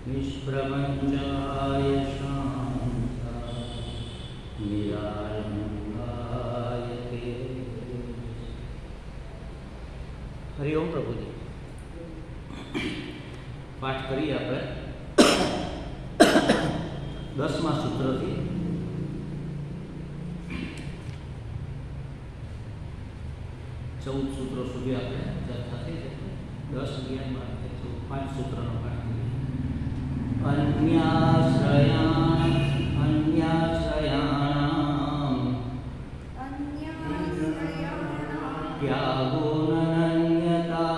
निष्प्रपञ्चाय शान्ताय निरालम्बाय ते। हरि ओम प्रभुजी। पाठ करिए આપણે 10મા સૂત્રથી 14 સૂત્રો સુધી આપણે ચર્ચા થઈ છે। 10, 11, 12, 5 સૂત્રનો પાઠ કરીએ। अन्याश्रयाणां त्यागो नन्यता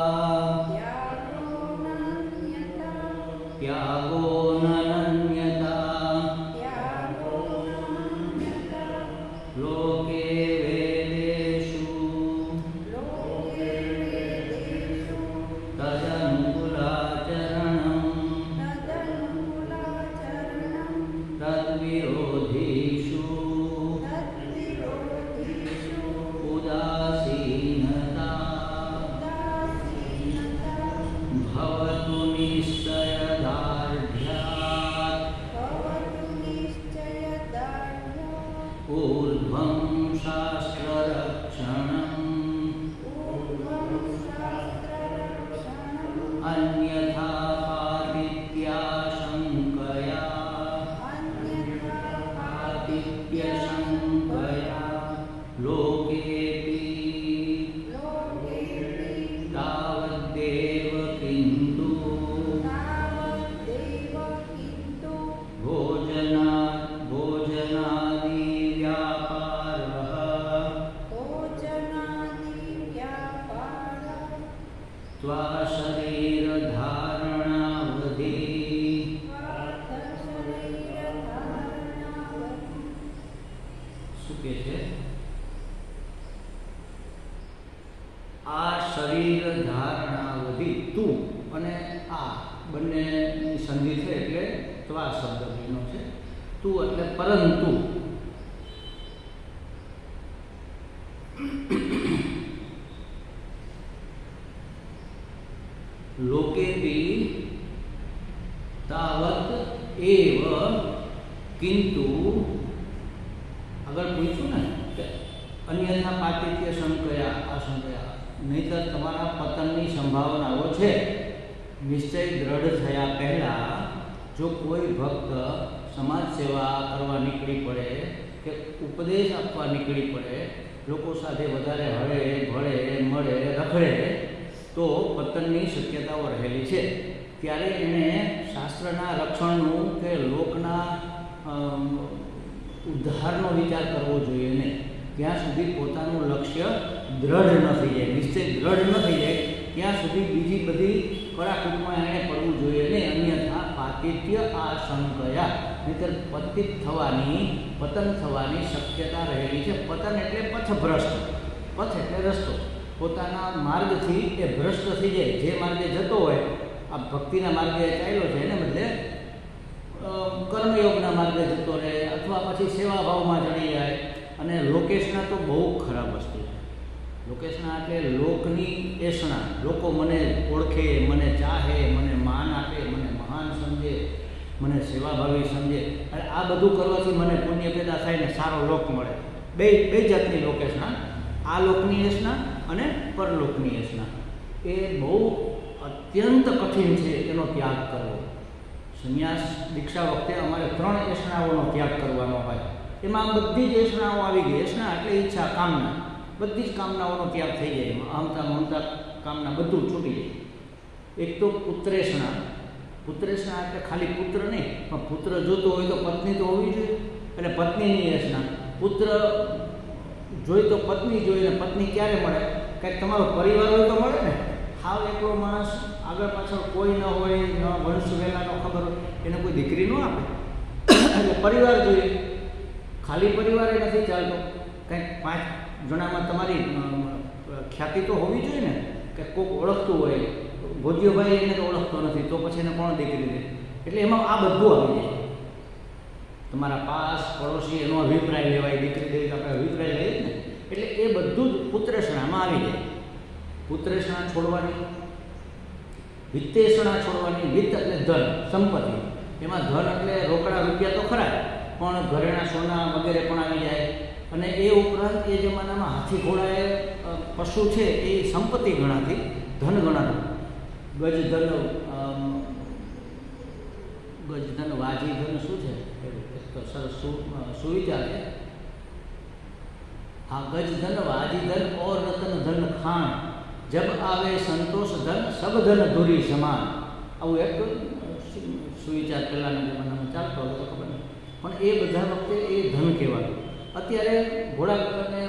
लोके वेदेषु तदनुकूलाचरणं तद्विरोधीषु उदासीनता भवतु निश्चयदार्ढ्यात् ऊर्ध्वं शास्त्ररक्षणम् अन्यथा पातित्याशङ्कया लोकेऽपि तावद्देव किन्तु भोजनादिव्यापारः त्वाशरीरधारणावधि શું કહે છે? આ શરીર ધારણાવધિ તું અને આ બંનેની સંધિ છે એટલે ત્વા શબ્દ બન્યો છે। તું એટલે પરંતુ लोकेऽपि तावत् एव किन्तु अगर पूछूं ने अन्यथा पातित्य शंकया आशंकया नहींतर तमारा पतननी संभावनाओ छे। निश्चय दृढ़ थया पहला जो कोई भक्त समाज सेवा करवा निकली पड़े के उपदेश आपवा निकली पड़े, लोको साथे वधारे हळे भळे मळे रखड़े तो पतननी शक्यताओ रहेली छे। त्यारे एने शास्त्रना रक्षणनुं के लोकना उद्धारनो विचार करवो जोईए ने। त्यां सुधी पोतानुं लक्ष्य दृढ़ न थई जाय, निश्चय दृढ़ न थई जाय त्यां सुधी बीजी बधी कड़ाकूटमां एणे पड़वुं जोईए ने। अन्यथा पातित्य आशंकया नहींतर पतन थवानी शक्यता रहेली छे। पतन एटले पथभ्रष्ट, पथ एटले रस्तो, पोताना मार्गथी ए भ्रष्ट थई जाय। जे मार्गे जतो होय आ भक्तिना मार्गे चाल्यो छे एने बदले कर्मयोगना मार्गे जतो रहे अथवा पछी सेवाभावमां जड़ी जाय। अने लोकेशना तो बहु खराब वस्तु छे। लोकेशना एटले लोकनी एषणा, लोको मने ओळखे, मने चाहे, मने मान आपे, मने महान समझे, मने सेवाभावी समझे अने आ बधुं करवाथी मने पुण्य पैदा थाय ने सारो लोक मळे। बे जातनी लोकेशना, आ लोकनी एषणा अने परलोकनी एषणा ए बहु अत्यंत कठिन छे एनो त्याग करवो। संन्यास दीक्षा वखते अमारे 3 एषणाओनो त्याग करवानो होय। एमां बधी ज एषणाओ आवी गई। एषणा एटले इच्छा, कामना, बधी ज कामनाओनो त्याग थई जाय। अहंता ममता कामना बधुं छूटी जाय। एक तो पुत्रेषणा, पुत्रेषणा एटले खाली पुत्र नहीं पण पुत्र जोतो होय तो पत्नी तो होवी जोईए। એટલે પત્નીની એષણા, પુત્ર જોઈ તો પત્ની જોઈએ ને પત્ની ક્યારે મળે? કંઈક તમારો પરિવાર હોય તો મળે ને. હાવ એકલો માણસ, આગળ પાછળ કોઈ ન હોય, ન વંશ વેલાનો ખબર હોય, એને કોઈ દીકરી ન આપે. એટલે પરિવાર જોઈએ. ખાલી પરિવાર એ નથી ચાલતો. કંઈક 5 જણામાં તમારી ખ્યાતિ તો હોવી જોઈએ ને, કે કોઈક ઓળખતું હોય. ભોજ્યોભાઈ એને તો ઓળખતો નથી, તો પછી એને કોણ દીકરી દે? એટલે એમાં આ બધું આવી જાય. તમારા પાસ પડોશી એનો અભિપ્રાય લેવાય, દીકરી દેવી આપણે અભિપ્રાય લઈએ જ ને. એટલે એ બધું જ પુત્રેષણામાં આવી જાય. પુત્રેષણા છોડવાની, વિત્તેષણા છોડવાની. વિત્ત એટલે ધન, સંપત્તિ. એમાં ધન એટલે રોકડા રૂપિયા તો ખરા, પણ ઘરેણા સોના વગેરે પણ આવી જાય. અને એ ઉપરાંત એ જમાનામાં હાથી ઘોડાએ પશુ છે એ સંપત્તિ ગણાતી, ધન ગણાતું. ગજધન, વાજી ધન શું છે? સરસ સુવિચાર છે. हाँ, गज धन वाजी धन और रतन धन खान, जब आवे संतोष धन सब धन धुरी સમાન. આવું એક સુવિચાર પહેલાંના જમાનામાં ચાલતો હતો, ખબર નહીં, પણ એ બધા વખતે એ ધન કહેવાતું. અત્યારે ઘોડા અને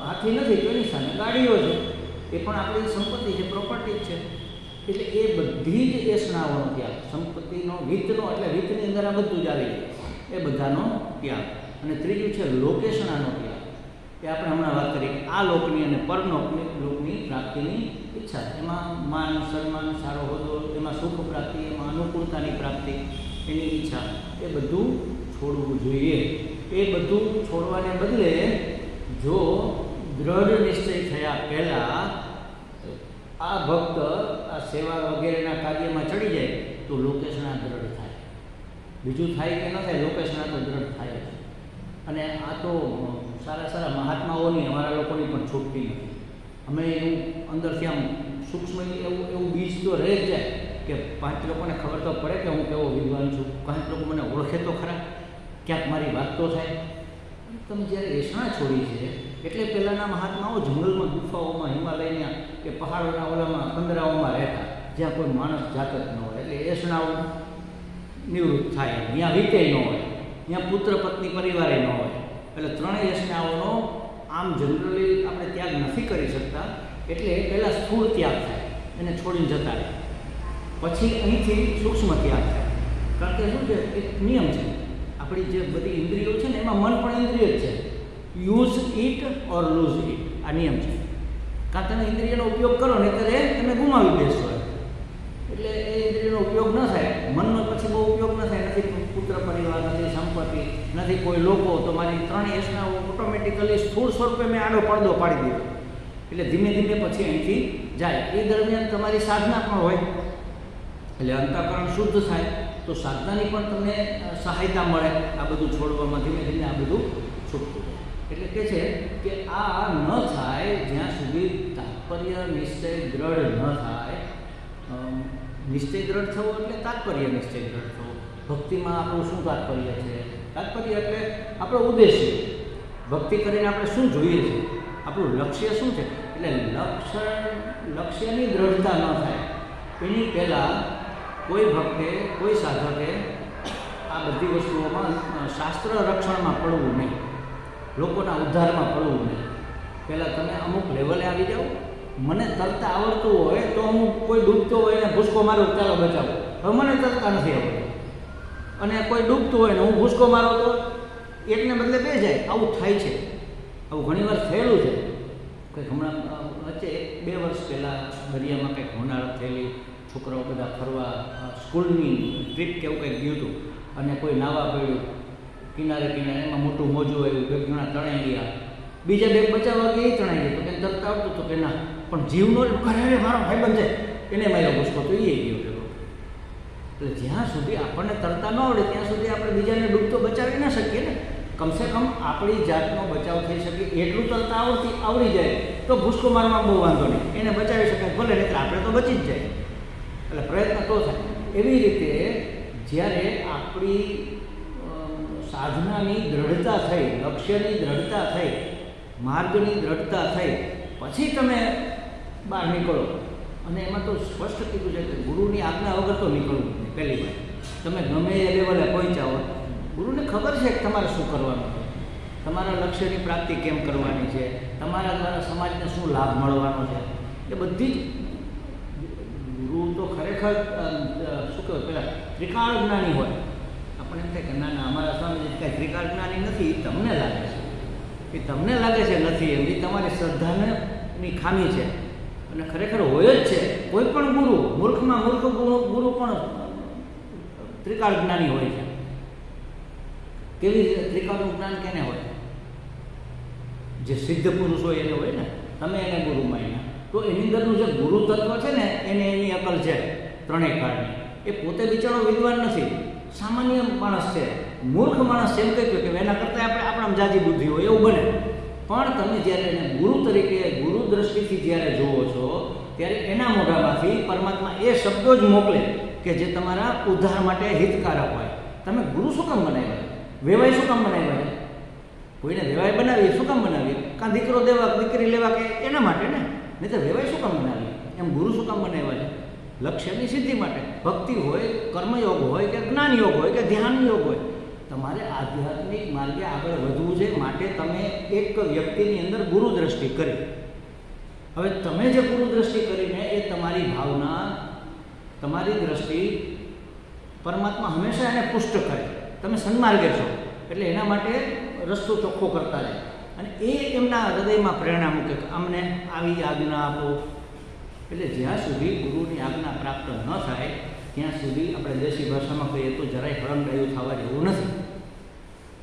હાથી નથી તો એની સામે ગાડીઓ છે, એ પણ આપણી સંપત્તિ છે, પ્રોપર્ટી છે. એટલે એ બધી જ એષણાઓનો ત્યાગ, સંપત્તિનો, વિત્તનો, એટલે વિત્તની અંદર આ બધું જ આવી જાય, એ બધાનો ત્યાગ. અને ત્રીજું છે લોકેશણાનો ત્યાગ. એ આપણે હમણાં વાત કરી, આ લોકની અને પરલોકની પ્રાપ્તિની ઈચ્છા. એમાં માન, સન્માન, સારો હોદ્દો, એમાં સુખ પ્રાપ્તિ, એમાં અનુકૂળતાની પ્રાપ્તિ, એની ઈચ્છા, એ બધું છોડવું જોઈએ. એ બધું છોડવાને બદલે જો દ્રઢ નિશ્ચય થયા પહેલાં આ ભક્ત આ સેવા વગેરેના કાર્યમાં ચડી જાય તો લોકેશણા દ્રઢ થાય. બીજું થાય કે ન થાય, લોકેશણા તો દ્રઢ થાય છે. અને આ તો સારા સારા મહાત્માઓની, અમારા લોકોની પણ છૂટતી નથી. અમે એવું અંદરથી આમ સૂક્ષ્મ એવું બીજ તો રહે જ જાય કે 5 લોકોને ખબર તો પડે કે હું કેવો વિદ્વાન છું, 5 લોકો મને ઓળખે તો ખરા, ક્યાંક મારી વાત તો થાય. તમે જ્યારે એષણા છોડી છે એટલે પહેલાંના મહાત્માઓ જંગલમાં, ગુફાઓમાં, હિમાલયના કે પહાડોના ઓલામાં, કંદરાઓમાં રહેતા, જ્યાં કોઈ માણસ જાત જ ન હોય. એટલે એષણાઓ નિવૃત્ત થાય, ત્યાં વીતે ન હોય, ત્યાં પુત્ર પત્ની પરિવારે ન હોય. એટલે ત્રણેય એષણાઓનો આમ જનરલી આપણે ત્યાગ નથી કરી શકતા. એટલે પહેલાં સ્થૂળ ત્યાગ થાય, એને છોડીને જતા રહે. પછી અહીંથી સૂક્ષ્મ ત્યાગ થાય. કારણ કે શું છે, એક નિયમ છે. આપણી જે બધી ઇન્દ્રિયો છે ને, એમાં મન પણ ઇન્દ્રિય જ છે. Use it or lose it, આ નિયમ છે. કારણ તમે ઇન્દ્રિયનો ઉપયોગ કરો ને ત્યારે તમે ગુમાવી દેશો. એટલે એ ઇન્દ્રિયનો ઉપયોગ ન થાય, મનનો પછી બહુ ઉપયોગ ન થાય. નથી પુત્ર પરિવાર, નથી સંપત્તિ, નથી કોઈ લોકો, તો મારી ત્રણેય એષણાઓ ઓટોમેટિકલી સ્થૂળ સ્વરૂપે મેં આડો પડદો પાડી દીધો. એટલે ધીમે ધીમે પછી અહીંથી જાય. એ દરમિયાન તમારી સાધના પણ હોય, એટલે અંતઃકરણ શુદ્ધ થાય. તો સાધનાની પણ તમને સહાયતા મળે આ બધું છોડવામાં. ધીમે ધીમે આ બધું છૂટતું જાય. એટલે કે છે કે આ ન થાય જ્યાં સુધી તાત્પર્ય નિશ્ચય દ્રઢ ન થાય. નિશ્ચય દ્રઢ થવો એટલે તાત્પર્ય નિશ્ચય દ્રઢ થવો. ભક્તિમાં આપણું શું તાત્પર્ય છે? તાત્પર્ય એટલે આપણો ઉદ્દેશ્ય. ભક્તિ કરીને આપણે શું જોઈએ છે, આપણું લક્ષ્ય શું છે? એટલે લક્ષ્યની દ્રઢતા ન થાય એની પહેલાં કોઈ ભક્તે, કોઈ સાધકે આ બધી વસ્તુઓમાં શાસ્ત્ર રક્ષણમાં પડવું નહીં, લોકોના ઉદ્ધારમાં પડવું નહીં. પહેલાં તમે અમુક લેવલે આવી જાઓ. મને તરતા આવડતું હોય તો હું કોઈ ડૂબતો હોય ને ભૂસકો મારું, ચાલો બચાવો. હવે મને તરતા નથી આવડતું, અને કોઈ ડૂબતું હોય ને હું ભૂસકો મારો તો એકને બદલે બે જાય. આવું થાય છે, આવું ઘણીવાર થયેલું છે. કંઈક હમણાં વચ્ચે 2 વર્ષ પહેલાં દરિયામાં કંઈક હોનારત થયેલી. છોકરાઓ બધા ફરવા સ્કૂલની ટ્રીપ કે એવું કંઈક ગયું હતું, અને કોઈ નાવા પડ્યું કિનારે, એમાં મોટું મોજું આવ્યું, 2 જણા તણાઈ ગયા. બીજા 2 બચાવવા કે એ તણાઈ ગયું. તો કે તરતા આવતું તો કે ના, પણ જીવનો ઘરે મારો ભાઈબંધ છે એને માર્યો ભૂસકો, તો એ ગયો પેલો. એટલે જ્યાં સુધી આપણને તરતા ન આવડે ત્યાં સુધી આપણે બીજાને ડૂબતો બચાવી ના શકીએ ને. કમસે કમ આપણી જાતનો બચાવ થઈ શકે એટલું તરતા આવડી જાય તો ભૂસકો મારવામાં બહુ વાંધો નહીં, એને બચાવી શકાય. ભલે નહીં આપણે તો બચી જ જાય. એટલે પ્રયત્ન તો થાય. એવી રીતે જ્યારે આપણી સાધનાની દ્રઢતા થઈ, લક્ષ્યની દ્રઢતા થઈ, માર્ગની દ્રઢતા થઈ, પછી તમે બહાર નીકળો. અને એમાં તો સ્પષ્ટ કીધું છે કે ગુરુની આજ્ઞા વગર તો નીકળવું નહીં. પહેલી વાર તમે ગમે એ લેવલે પહોંચ્યા હો, ગુરુને ખબર છે કે તમારે શું કરવાનું છે. તમારા લક્ષ્યની પ્રાપ્તિ કેમ કરવાની છે, તમારા દ્વારા સમાજને શું લાભ મળવાનો છે, એ બધી જ ગુરુ તો ખરેખર શું કહેવાય, પેલા ત્રિકાળ જ્ઞાની હોય. આપણે એમ થાય કે ના ના અમારા સ્વામીજી કાંઈ ત્રિકાળ જ્ઞાની નથી, તમને લાગે છે, એ તમને લાગે છે નથી, એમ એ તમારી શ્રદ્ધાની ખામી છે. અને ખરેખર હોય જ છે. કોઈ પણ ગુરુ, મૂર્ખમાં મૂર્ખ ગુરુ પણ ત્રિકાળ જ્ઞાની હોય છે. કેવી રીતે ત્રિકાળનું જ્ઞાન કેને હોય? જે સિદ્ધ પુરુષ હોય એને હોય ને. તમે એને ગુરુ માન્યા તો એની અંદરનું જે ગુરુ તત્વ છે ને એને એની અકલ છે ત્રણેય કાળની. એ પોતે બિચારો વિદ્વાન નથી, સામાન્ય માણસ છે, મૂર્ખ માણસ છે એમ કહ્યું કે એના કરતાં આપણામાં જાજી બુદ્ધિ હોય એવું બને. પણ તમે જ્યારે એને ગુરુ તરીકે, ગુરુ દ્રષ્ટિથી જ્યારે જુઓ છો ત્યારે એના મોઢામાંથી પરમાત્મા એ શબ્દો જ મોકલે કે જે તમારા ઉદ્ધાર માટે હિતકારક હોય. તમે ગુરુ શું કામ બનાવ્યા? વેવાય શું કામ બનાવ્યા? કોઈને વેવાય બનાવીએ શું કામ બનાવીએ? કાં દીકરો દેવા, દીકરી લેવા કે એના માટે ને, નહીં તો વેવાય શું કામ બનાવીએ? એમ ગુરુ શું કામ બનાવ્યા છે? લક્ષ્યની સિદ્ધિ માટે. ભક્તિ હોય, કર્મયોગ હોય કે જ્ઞાન યોગ હોય કે ધ્યાન યોગ હોય, તમારે આધ્યાત્મિક માર્ગે આગળ વધવું છે. માટે તમે એક વ્યક્તિની અંદર ગુરુ દ્રષ્ટિ કરી. હવે તમે જે ગુરુ દ્રષ્ટિ કરીને એ તમારી ભાવના, તમારી દ્રષ્ટિ પરમાત્મા હંમેશા એને પુષ્ટ કરે. તમે સન્માર્ગે છો એટલે એના માટે રસ્તો ચોખ્ખો કરતા રહે અને એ એમના હૃદયમાં પ્રેરણા મૂકે કે અમને આવી આજ્ઞા આપો. એટલે જ્યાં સુધી ગુરુની આજ્ઞા પ્રાપ્ત ન થાય ત્યાં સુધી આપણે દેશી ભાષામાં કહીએ તો જરાય હળંગાયું થવા જેવું નથી.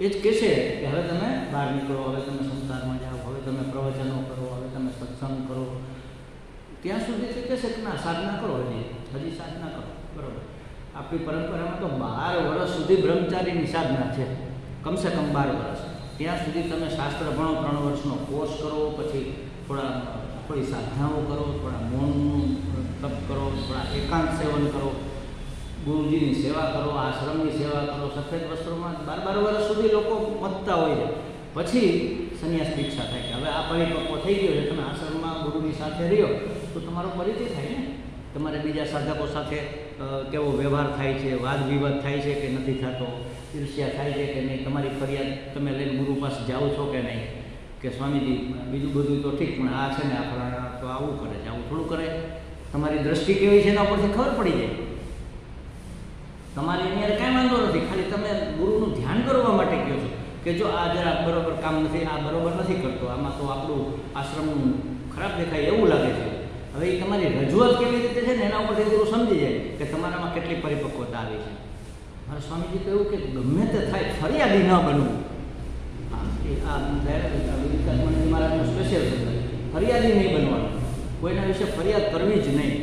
એ જ કહેશે કે હવે તમે બહાર નીકળો, હવે તમે સંસારમાં જાઓ, હવે તમે પ્રવચનો કરો, હવે તમે સત્સંગ કરો. ત્યાં સુધી તે કહેશે કે ના, સાધના કરો, હજી સાધના કરો. બરાબર. આપણી પરંપરામાં તો 12 વર્ષ સુધી બ્રહ્મચારીની સાધના છે, કમસે કમ 12 વર્ષ. ત્યાં સુધી તમે શાસ્ત્ર ભણો, 3 વર્ષનો કોર્સ કરો, પછી થોડી સાધનાઓ કરો, થોડા મૌનનું તપ કરો, થોડા એકાંત સેવન કરો, ગુરુજીની સેવા કરો, આશ્રમની સેવા કરો. સફેદ વસ્ત્રોમાં 12 વર્ષ સુધી લોકો મતતા હોય છે. પછી સંન્યાસ દીક્ષા થાય કે હવે આ પરિપક્વ થઈ ગયો છે, તમે આશ્રમમાં ગુરુની સાથે રહ્યો તો તમારો પરિચય થાય ને. તમારે બીજા સાધકો સાથે કેવો વ્યવહાર થાય છે, વાદ વિવાદ થાય છે કે નથી થતો, ઈર્ષ્યા થાય છે કે નહીં, તમારી ફરિયાદ તમે લઈને ગુરુ પાસે જાઓ છો કે નહીં, કે સ્વામીજી બીજું બધું તો ઠીક પણ આ છે ને આપણા તો આવું કરે છે, આવું થોડું કરે. તમારી દ્રષ્ટિ કેવી છે એના ઉપરથી ખબર પડી જાય. તમારી અહીંયા કાંઈ વાંધો નથી, ખાલી તમે ગુરુનું ધ્યાન કરવા માટે કહો છો કે જો આ જરા બરોબર કામ નથી, આ બરોબર નથી કરતો, આમાં તો આપણું આશ્રમનું ખરાબ દેખાય એવું લાગે છે. હવે એ તમારી રજૂઆત કેવી રીતે છે ને એના ઉપરથી ગુરુ સમજી જાય કે તમારામાં કેટલી પરિપક્વતા આવી છે. મારા સ્વામીજી કહ્યું કે ગમે તે થાય ફરિયાદી ન બનવું. મારા સ્પેશિયલ શબ્દ, ફરિયાદી નહીં બનવાનું, કોઈના વિશે ફરિયાદ કરવી જ નહીં.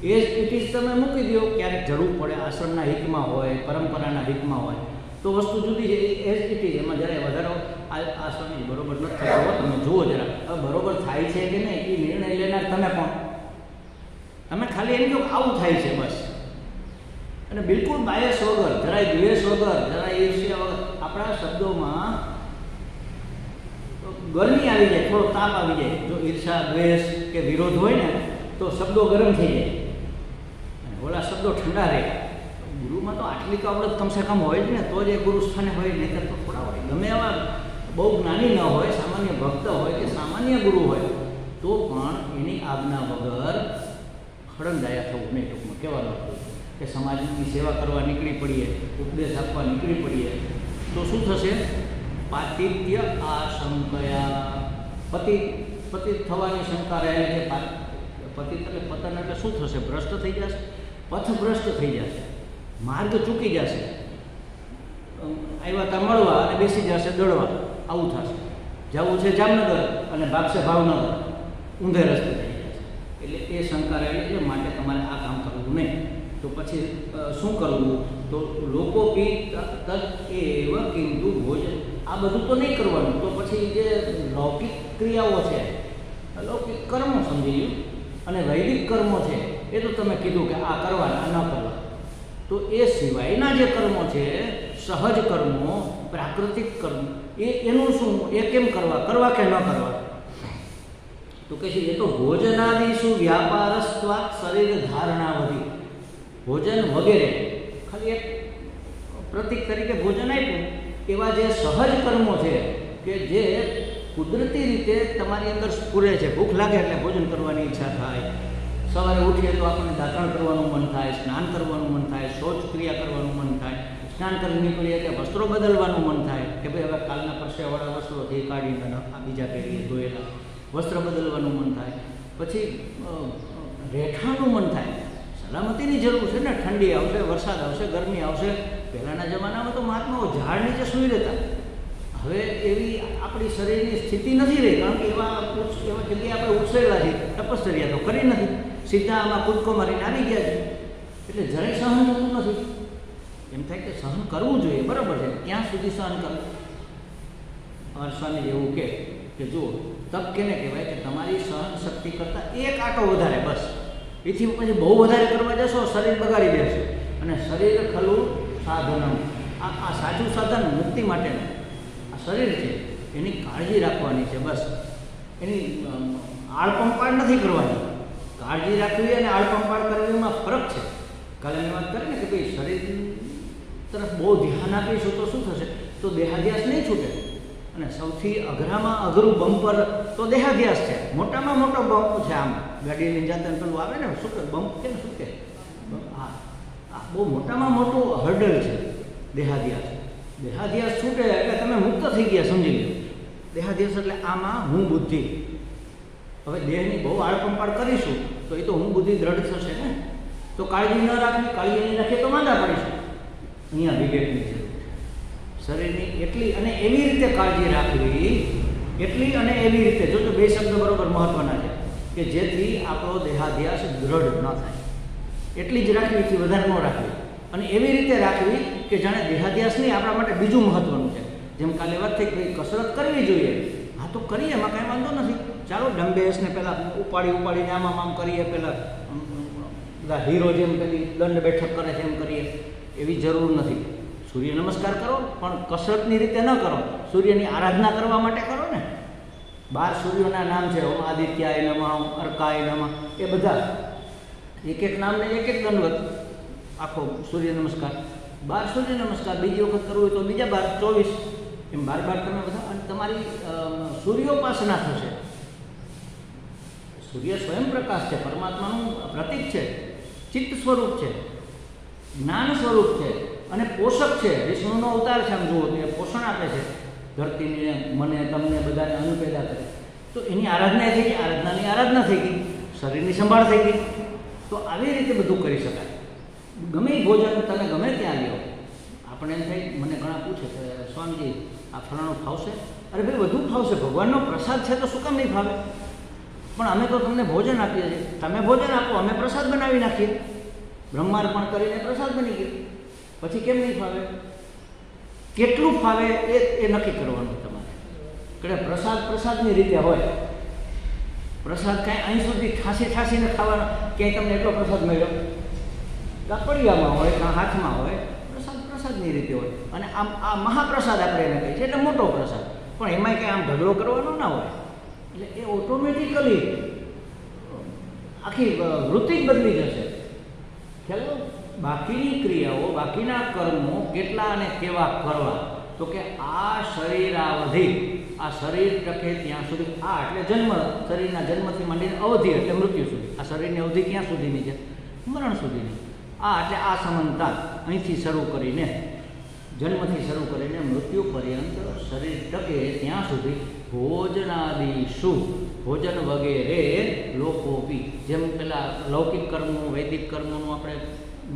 એ જ ઇટ ઇઝ તમે મૂકી દો. ક્યારેક જરૂર પડે, આશ્રમના હિતમાં હોય, પરંપરાના હિતમાં હોય તો વસ્તુ જુદી છે. એ જ ઇટ ઇઝ, એમાં જરાય વધારો આ સ્વામી બરોબર નથી થતો, તમે જુઓ જરા હવે બરોબર થાય છે કે નહીં. એ નિર્ણય લેનાર તમે પણ, તમે ખાલી એમ કહો આવું થાય છે બસ. અને બિલકુલ બાયસ વગર, જરાય દ્વેષ વગર, જરાય ઈર્ષ્યા વગર. આપણા શબ્દોમાં ગરમી આવી જાય, થોડો તાપ આવી જાય. જો ઈર્ષા, દ્વેષ કે વિરોધ હોય ને તો શબ્દો ગરમ થઈ જાય અને ઓલા શબ્દો ઠંડા રહે. ગુરુમાં તો આટલી તો આવડત કમસે કમ હોય જ ને, તો જ એ ગુરુ સ્થાને હોય, નહીં તો થોડા હોય. ગમે એવા બહુ જ્ઞાની ન હોય, સામાન્ય ભક્ત હોય કે સામાન્ય ગુરુ હોય તો પણ એની આજ્ઞા વગર હળંગાયા થવું નહીં. ટૂંકમાં કહેવાનું કે સમાજની સેવા કરવા નીકળી પડીએ, ઉપદેશ આપવા નીકળી પડીએ તો શું થશે? પાતિત્ય આશંકયા, પતિત થવાની શંકા રહે છે. પતિત એટલે પતન એટલે શું થશે? ભ્રષ્ટ થઈ જશે, પથભ્રષ્ટ થઈ જશે, માર્ગ ચૂકી જશે, આવ્યા ત્યાં મળવા અને બેસી જશે દોડવા, આવું થશે. જવું છે જામનગર અને ભાગશે ભાવનગર, ઊંધે રસ્તે થઈ જશે. એટલે એ શંકા રહે એટલે માટે તમારે આ કામ કરવું નહીં. તો પછી શું કરવું? તો લોકો કી તદ એવ કિંતુ ભોજન, આ બધું તો નહીં કરવાનું. તો પછી જે લૌકિક ક્રિયાઓ છે, લૌકિક કર્મો સમજી લો, અને વૈદિક કર્મો છે એ તો તમે કીધું કે આ કરવાના, ન કરવા. તો એ સિવાયના જે કર્મો છે, સહજ કર્મો, પ્રાકૃતિક કર્મ, એનું શું? એ કેમ કરવા કે ન કરવા? તો કહે છે એ તો ભોજનાદિશુ વ્યાપારસ્ત્વાત શરીર ધારણાવધિ. ભોજન વગેરે ખાલી એક પ્રતીક તરીકે ભોજન આપ્યું, એવા જે સહજ કર્મો છે કે જે કુદરતી રીતે તમારી અંદર સ્ફુરે છે. ભૂખ લાગે એટલે ભોજન કરવાની ઈચ્છા થાય, સવારે ઉઠીએ તો આપણને દાંતણ કરવાનું મન થાય, સ્નાન કરવાનું મન થાય, શૌચ ક્રિયા કરવાનું મન થાય, સ્નાન કરી નીકળીએ એટલે વસ્ત્રો બદલવાનું મન થાય કે ભાઈ હવે કાલના પરસેવાળા વસ્ત્રોથી કાઢીને આ બીજા પહેરીએ ધોયેલા, વસ્ત્ર બદલવાનું મન થાય. પછી રહેઠાણનું મન થાય. સલામતીની જરૂર છે ને, ઠંડી આવશે, વરસાદ આવશે, ગરમી આવશે. પહેલાંના જમાનામાં તો મહાત્માઓ ઝાડ નીચે સૂઈ રહેતા. હવે એવી આપણી શરીરની સ્થિતિ નથી રહી, કારણ કે એવા જગ્યાએ આપણે ઉછરેલા છીએ, તપશ્ચર્યા તો કરી નથી, સીધા આમાં કૂદકો મારીને આવી ગયા છે. એટલે જરાય સહન થતું નથી. એમ થાય કે સહન કરવું જોઈએ, બરાબર છે, ક્યાં સુધી સહન કરવું? અમારા સ્વામી એવું કે જુઓ, તપ કેને કહેવાય કે તમારી સહન શક્તિ કરતાં એક આંટો વધારે, બસ. એથી પછી બહુ વધારે કરવા જશો શરીર બગાડી દેશે. અને શરીર ખલું સાધનમ, આ સાચું સાધન મુક્તિ માટેનું આ શરીર છે, એની કાળજી રાખવાની છે, બસ. એની આળપંપાળ નથી કરવાની. કાળજી રાખવી અને આળપંપાળ કરવીમાં ફરક છે. કાલે મેં વાત કરી ને કે ભાઈ શરીર તરફ બહુ ધ્યાન આપીશું તો શું થશે? તો દેહાધ્યાસ નહીં છૂટે. અને સૌથી અઘરામાં અઘરું બમ્પર તો દેહાધ્યાસ છે. મોટામાં મોટો બમ્પ છે. આમ ગાડીની જાતે પેલું આવે ને, શું કે બમ્પ કે ને, શું કે, હા, બહુ મોટામાં મોટું હર્ડલ છે દેહાધ્યાસ. દેહાધ્યાસ છૂટે એટલે તમે મુક્ત થઈ ગયા, સમજી લો. દેહાધ્યાસ એટલે આમાં હું બુદ્ધિ. હવે દેહની બહુ આળપંપાળ કરીશું તો એ તો હું બુદ્ધિ દ્રઢ થશે ને. તો કાળજી ન રાખવી, કાળજી નહીં રાખીએ તો માંદા પડીશું. અહીંયા વિવેકની જરૂર છે. શરીરની એટલી અને એવી રીતે કાળજી રાખવી, એટલી અને એવી રીતે, જોજો બે શબ્દ બરોબર મહત્વના છે, કે જેથી આપણો દેહાધ્યાસ દ્રઢ ન થાય. એટલી જ રાખવી, એથી વધારે ન રાખવી. અને એવી રીતે રાખવી કે જાણે દેહાધ્યાસ નહીં, આપણા માટે બીજું મહત્વનું છે. જેમ કાલે વાત થઈ કે ભાઈ કસરત કરવી જોઈએ, હા તો કરીએ, એમાં કાંઈ વાંધો નથી. ચાલો ડમ્બેસને પહેલાં ઉપાડીને આમ કરીએ, પહેલાં બધા હીરો જેમ પેલી દંડ બેઠક કરે છે એમ કરીએ, એવી જરૂર નથી. સૂર્ય નમસ્કાર કરો, પણ કસરતની રીતે ન કરો. સૂર્યની આરાધના કરવા માટે કરો ને. 12 સૂર્યોના નામ છે, ઓમ આદિત્યાય નમઃ, ઓમ અર્કાય નમઃ, એ બધા એક એક નામને એક એક દંડવત, આખો સૂર્ય નમસ્કાર. 12 સૂર્ય નમસ્કાર બીજી વખત કરવું હોય તો બીજા 12, 24, એમ 12 તમે બધા. અને તમારી સૂર્યોપાસના થશે. સૂર્ય સ્વયં પ્રકાશ છે, પરમાત્માનું પ્રતીક છે, ચિત્ત સ્વરૂપ છે, જ્ઞાન સ્વરૂપ છે અને પોષક છે. વિષ્ણુનો અવતાર છે. આમ જુઓ તો એ પોષણ આપે છે ધરતીને, મને, તમને, બધાને અન્ન પેદા કરે. તો એની આરાધના થઈ ગઈ, આરાધનાની આરાધના થઈ ગઈ, શરીરની સંભાળ થઈ ગઈ. તો આવી રીતે બધું કરી શકાય. ગમે ભોજન તમે ગમે ત્યાં લ્યો. આપણે એમ થાય, મને ઘણા પૂછે કે સ્વામીજી આ ફલાણું ફાવશે? અરે ભાઈ બધું ફાવશે. ભગવાનનો પ્રસાદ છે તો શું કામ નહીં ફાવે? પણ અમે તો તમને ભોજન આપીએ છીએ, તમે ભોજન આપો, અમે પ્રસાદ બનાવી નાખીએ. બ્રહ્માર્પણ કરીને પ્રસાદ બની ગયો. પછી કેમ નહીં ફાવે? કેટલું ફાવે એ નક્કી કરવાનું તમારે. કે પ્રસાદની રીતે હોય. પ્રસાદ કાંઈ અહીં સુધી ઠાસીને ખાવાનો, ક્યાંય તમને એટલો પ્રસાદ મળ્યો? કાપડિયામાં હોય, કાં હાથમાં હોય. પ્રસાદની રીતે હોય. અને આ મહાપ્રસાદ આપણે એને કહીએ છીએ, એટલે મોટો પ્રસાદ. પણ એમાંય કંઈ આમ ઢગલો કરવાનો ના હોય. એટલે એ ઓટોમેટિકલી આખી વૃત્તિ જ બદલી જશે. ખ્યાલ? બાકીની ક્રિયાઓ, બાકીના કર્મો કેટલા અને કેવા કરવા? તો કે આ શરીરાવધિ, આ શરીર ટકે ત્યાં સુધી. આ એટલે જન્મ, શરીરના જન્મથી માંડીને અવધિ એટલે મૃત્યુ સુધી. આ શરીરની અવધિ ક્યાં સુધીની છે? મરણ સુધીની. આ એટલે આ સમનતા અહીંથી શરૂ કરીને, જન્મથી શરૂ કરીને મૃત્યુ પર્યંત શરીર ટકે ત્યાં સુધી ભોજનાદિશુ, ભોજન વગેરે લોકોપી. જેમ પેલા લૌકિક કર્મો, વૈદિક કર્મોનું આપણે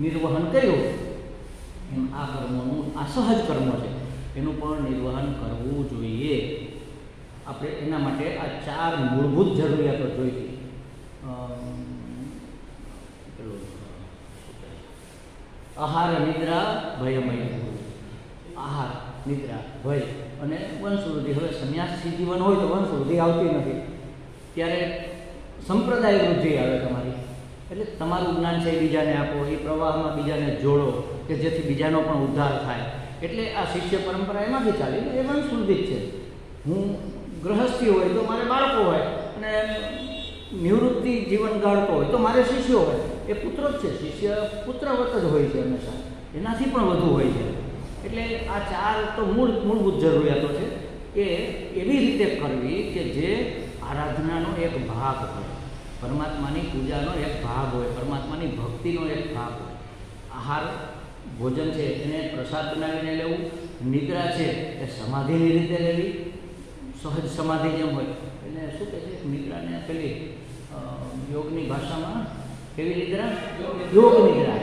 નિર્વહન કર્યું, એમ આ કર્મોનું, આ સહજ કર્મો છે, એનું પણ નિર્વહન કરવું જોઈએ. આપણે એના માટે આ 4 મૂળભૂત જરૂરિયાતો જોઈતી. આહાર, નિદ્રા, ભયમય. આહાર, નિદ્રા, ભય અને વંશવૃદ્ધિ. હવે સંન્યાસી જીવન હોય તો વંશવૃદ્ધિ આવતી નથી, ત્યારે સંપ્રદાય વૃદ્ધિ આવે તમારી. એટલે તમારું જ્ઞાન છે એ બીજાને આપો, એ પ્રવાહમાં બીજાને જોડો કે જેથી બીજાનો પણ ઉદ્ધાર થાય. એટલે આ શિષ્ય પરંપરા એમાંથી ચાલી, એ વંશવૃદ્ધિ જ છે. હું ગૃહસ્થી હોય તો મારે બાળકો હોય, અને નિવૃત્તિ જીવન ગાળતો હોય તો મારે શિષ્યો હોય. એ પુત્ર જ છે. શિષ્ય પુત્રવત જ હોય છે હંમેશા, એનાથી પણ વધુ હોય છે. એટલે આ 4 તો મૂળભૂત જરૂરિયાતો છે. એ એવી રીતે કરવી કે જે આરાધનાનો એક ભાગ હોય, પરમાત્માની પૂજાનો એક ભાગ હોય, પરમાત્માની ભક્તિનો એક ભાગ હોય. આહાર ભોજન છે એને પ્રસાદ બનાવીને લેવું, નિદ્રા છે એ સમાધિની રીતે લેવી, સહજ સમાધિ જેમ હોય એને શું કહે છે નિદ્રાને પેલી યોગની ભાષામાં કેવી નિદ્રા? યોગ નિદ્રા.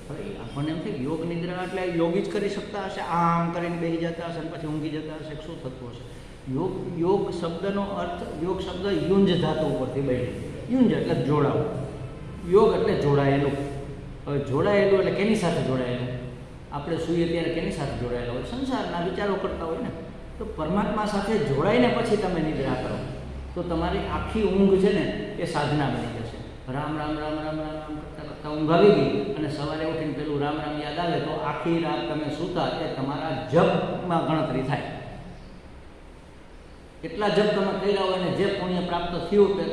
હવે આપણને એમ થાય યોગ નિદ્રા એટલે યોગી જ કરી શકતા હશે, આમ કરીને બેસી જતા હશે અને પછી ઊંઘી જતા હશે, શું થતું હશે? યોગ શબ્દનો અર્થ, યોગ શબ્દ યુંજ ધાતુ ઉપરથી બન્યો. યુંજ એટલે જોડાવું, યોગ એટલે જોડાયેલું. હવે જોડાયેલું એટલે કેની સાથે જોડાયેલું? આપણે સૂઈએ ત્યારે કેની સાથે જોડાયેલા હોય? સંસારના વિચારો કરતા હોય ને. તો પરમાત્મા સાથે જોડાઈને પછી તમે નિદ્રા કરો તો તમારી આખી ઊંઘ છે ને એ સાધના બની જશે. રામ રામ રામ રામ રામ રામ કરતાં કરતાં ઊંઘ આવી ગઈ અને સવારે ઉઠીને પેલું રામ રામ યાદ આવે તો આખી રાત તમે સૂતા એ તમારા જપમાં ગણતરી થાય. એટલા જપ તમે કર્યા હોય ને જે પુણ્ય પ્રાપ્ત થયું કે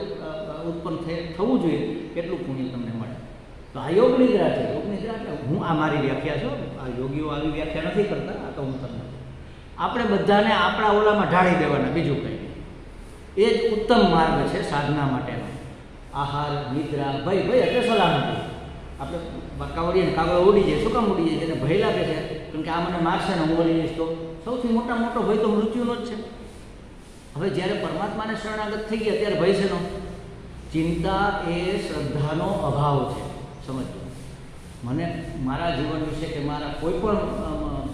ઉત્પન્ન થવું જોઈએ એટલું પુણ્ય તમને મળે. તો આ યોગ નિદ્રા છે. યોગ નિદ્રા એટલે હું આ મારી વ્યાખ્યા છો, આ યોગીઓ આવી વ્યાખ્યા નથી કરતા, આ તો હું તમને આપણે બધાને આપણા ઓલામાં ઢાળી દેવાના, બીજું કંઈ. એ જ ઉત્તમ માર્ગ છે સાધના માટેનો. આહાર, નિદ્રા, ભય એટલે સલામતી. આપણે કાવડીએ કાગળ ઉડી જાય. શું કામ ઉડી જાય? એને ભય લાગે છે કેમ કે આ મને મારશે ને હું ઓલી જઈશ તો. સૌથી મોટો ભય તો મૃત્યુનો જ છે. હવે જ્યારે પરમાત્માને શરણાગત થઈ ગયા ત્યારે ભય છે નો. ચિંતા એ શ્રદ્ધાનો અભાવ છે. સમજો, મને મારા જીવન વિશે કે મારા કોઈ પણ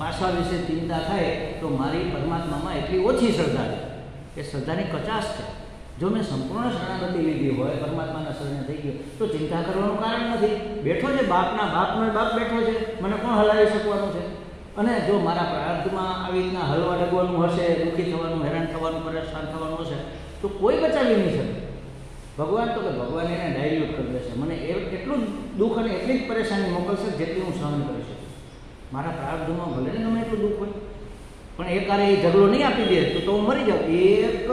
પાસા વિશે ચિંતા થાય તો મારી પરમાત્મામાં એટલી ઓછી શ્રદ્ધા છે. એ શ્રદ્ધાની કચાશ છે. જો મેં સંપૂર્ણ શરણાગતિ લીધી હોય, પરમાત્માના શરણે થઈ ગયો તો ચિંતા કરવાનું કારણ નથી. બેઠો છે બાપનો બાપ બેઠો છે, મને કોણ હલાવી શકવાનું છે? અને જો મારા પ્રારબ્ધમાં આવી રીતના હલવા ડગવાનું હશે, દુઃખી થવાનું, હેરાન થવાનું, પરેશાન થવાનું હશે તો કોઈ બચાવી નહીં શકે. ભગવાન તો કે ભગવાન એને ડાયલ્યુટ કરી દેશે. મને એટલું જ દુઃખ અને એટલી જ પરેશાની મોકલશે જેટલી હું સહન કરી શકું. મારા પ્રારબ્ધમાં ભલે ને ગમે એટલું દુઃખ હોય પણ એ કારે એ ઝઘડો નહીં આપી દે તો હું મરી જાઉં. એક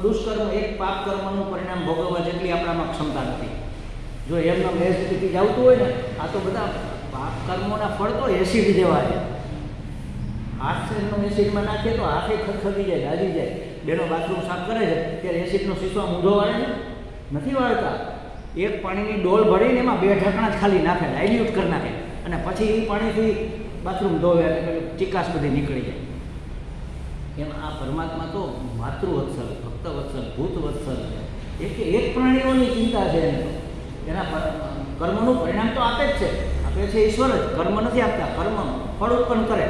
દુષ્કર્મ, એક પાપ કર્મનું પરિણામ ભોગવવા જેટલી આપણામાં ક્ષમતા નથી. જો એમનો એસિડિટી આવતું હોય ને, આ તો બધા પાપ કર્મોના ફળ તો એસિડ જેવા છે. હાથનો એસિડમાં નાખીએ તો હાથે ખદખદી જાય, દાજી જાય. બેનો બાથરૂમ સાફ કરે છે ત્યારે એસિડનો શીશો ઊંધો વાળે છે? નથી વાળતા. એક પાણીની ડોલ ભરીને એમાં 2 ઢાંકણા જ ખાલી નાખે, ડાયલ્યુટ કરી નાખે અને પછી એ પાણીથી બાથરૂમ ધોવે એટલે ચિકાસ બધી નીકળી જાય. એમ આ પરમાત્મા તો માતૃવત્સલ, ભક્તવત્સલ, ભૂતવત્સલ છે. એક પ્રાણીઓની ચિંતા છે એને. એના કર્મનું પરિણામ તો આપે જ છે, આપે છે ઈશ્વર જ. કર્મ નથી આપતા, કર્મ ફળ ઉત્પન્ન કરે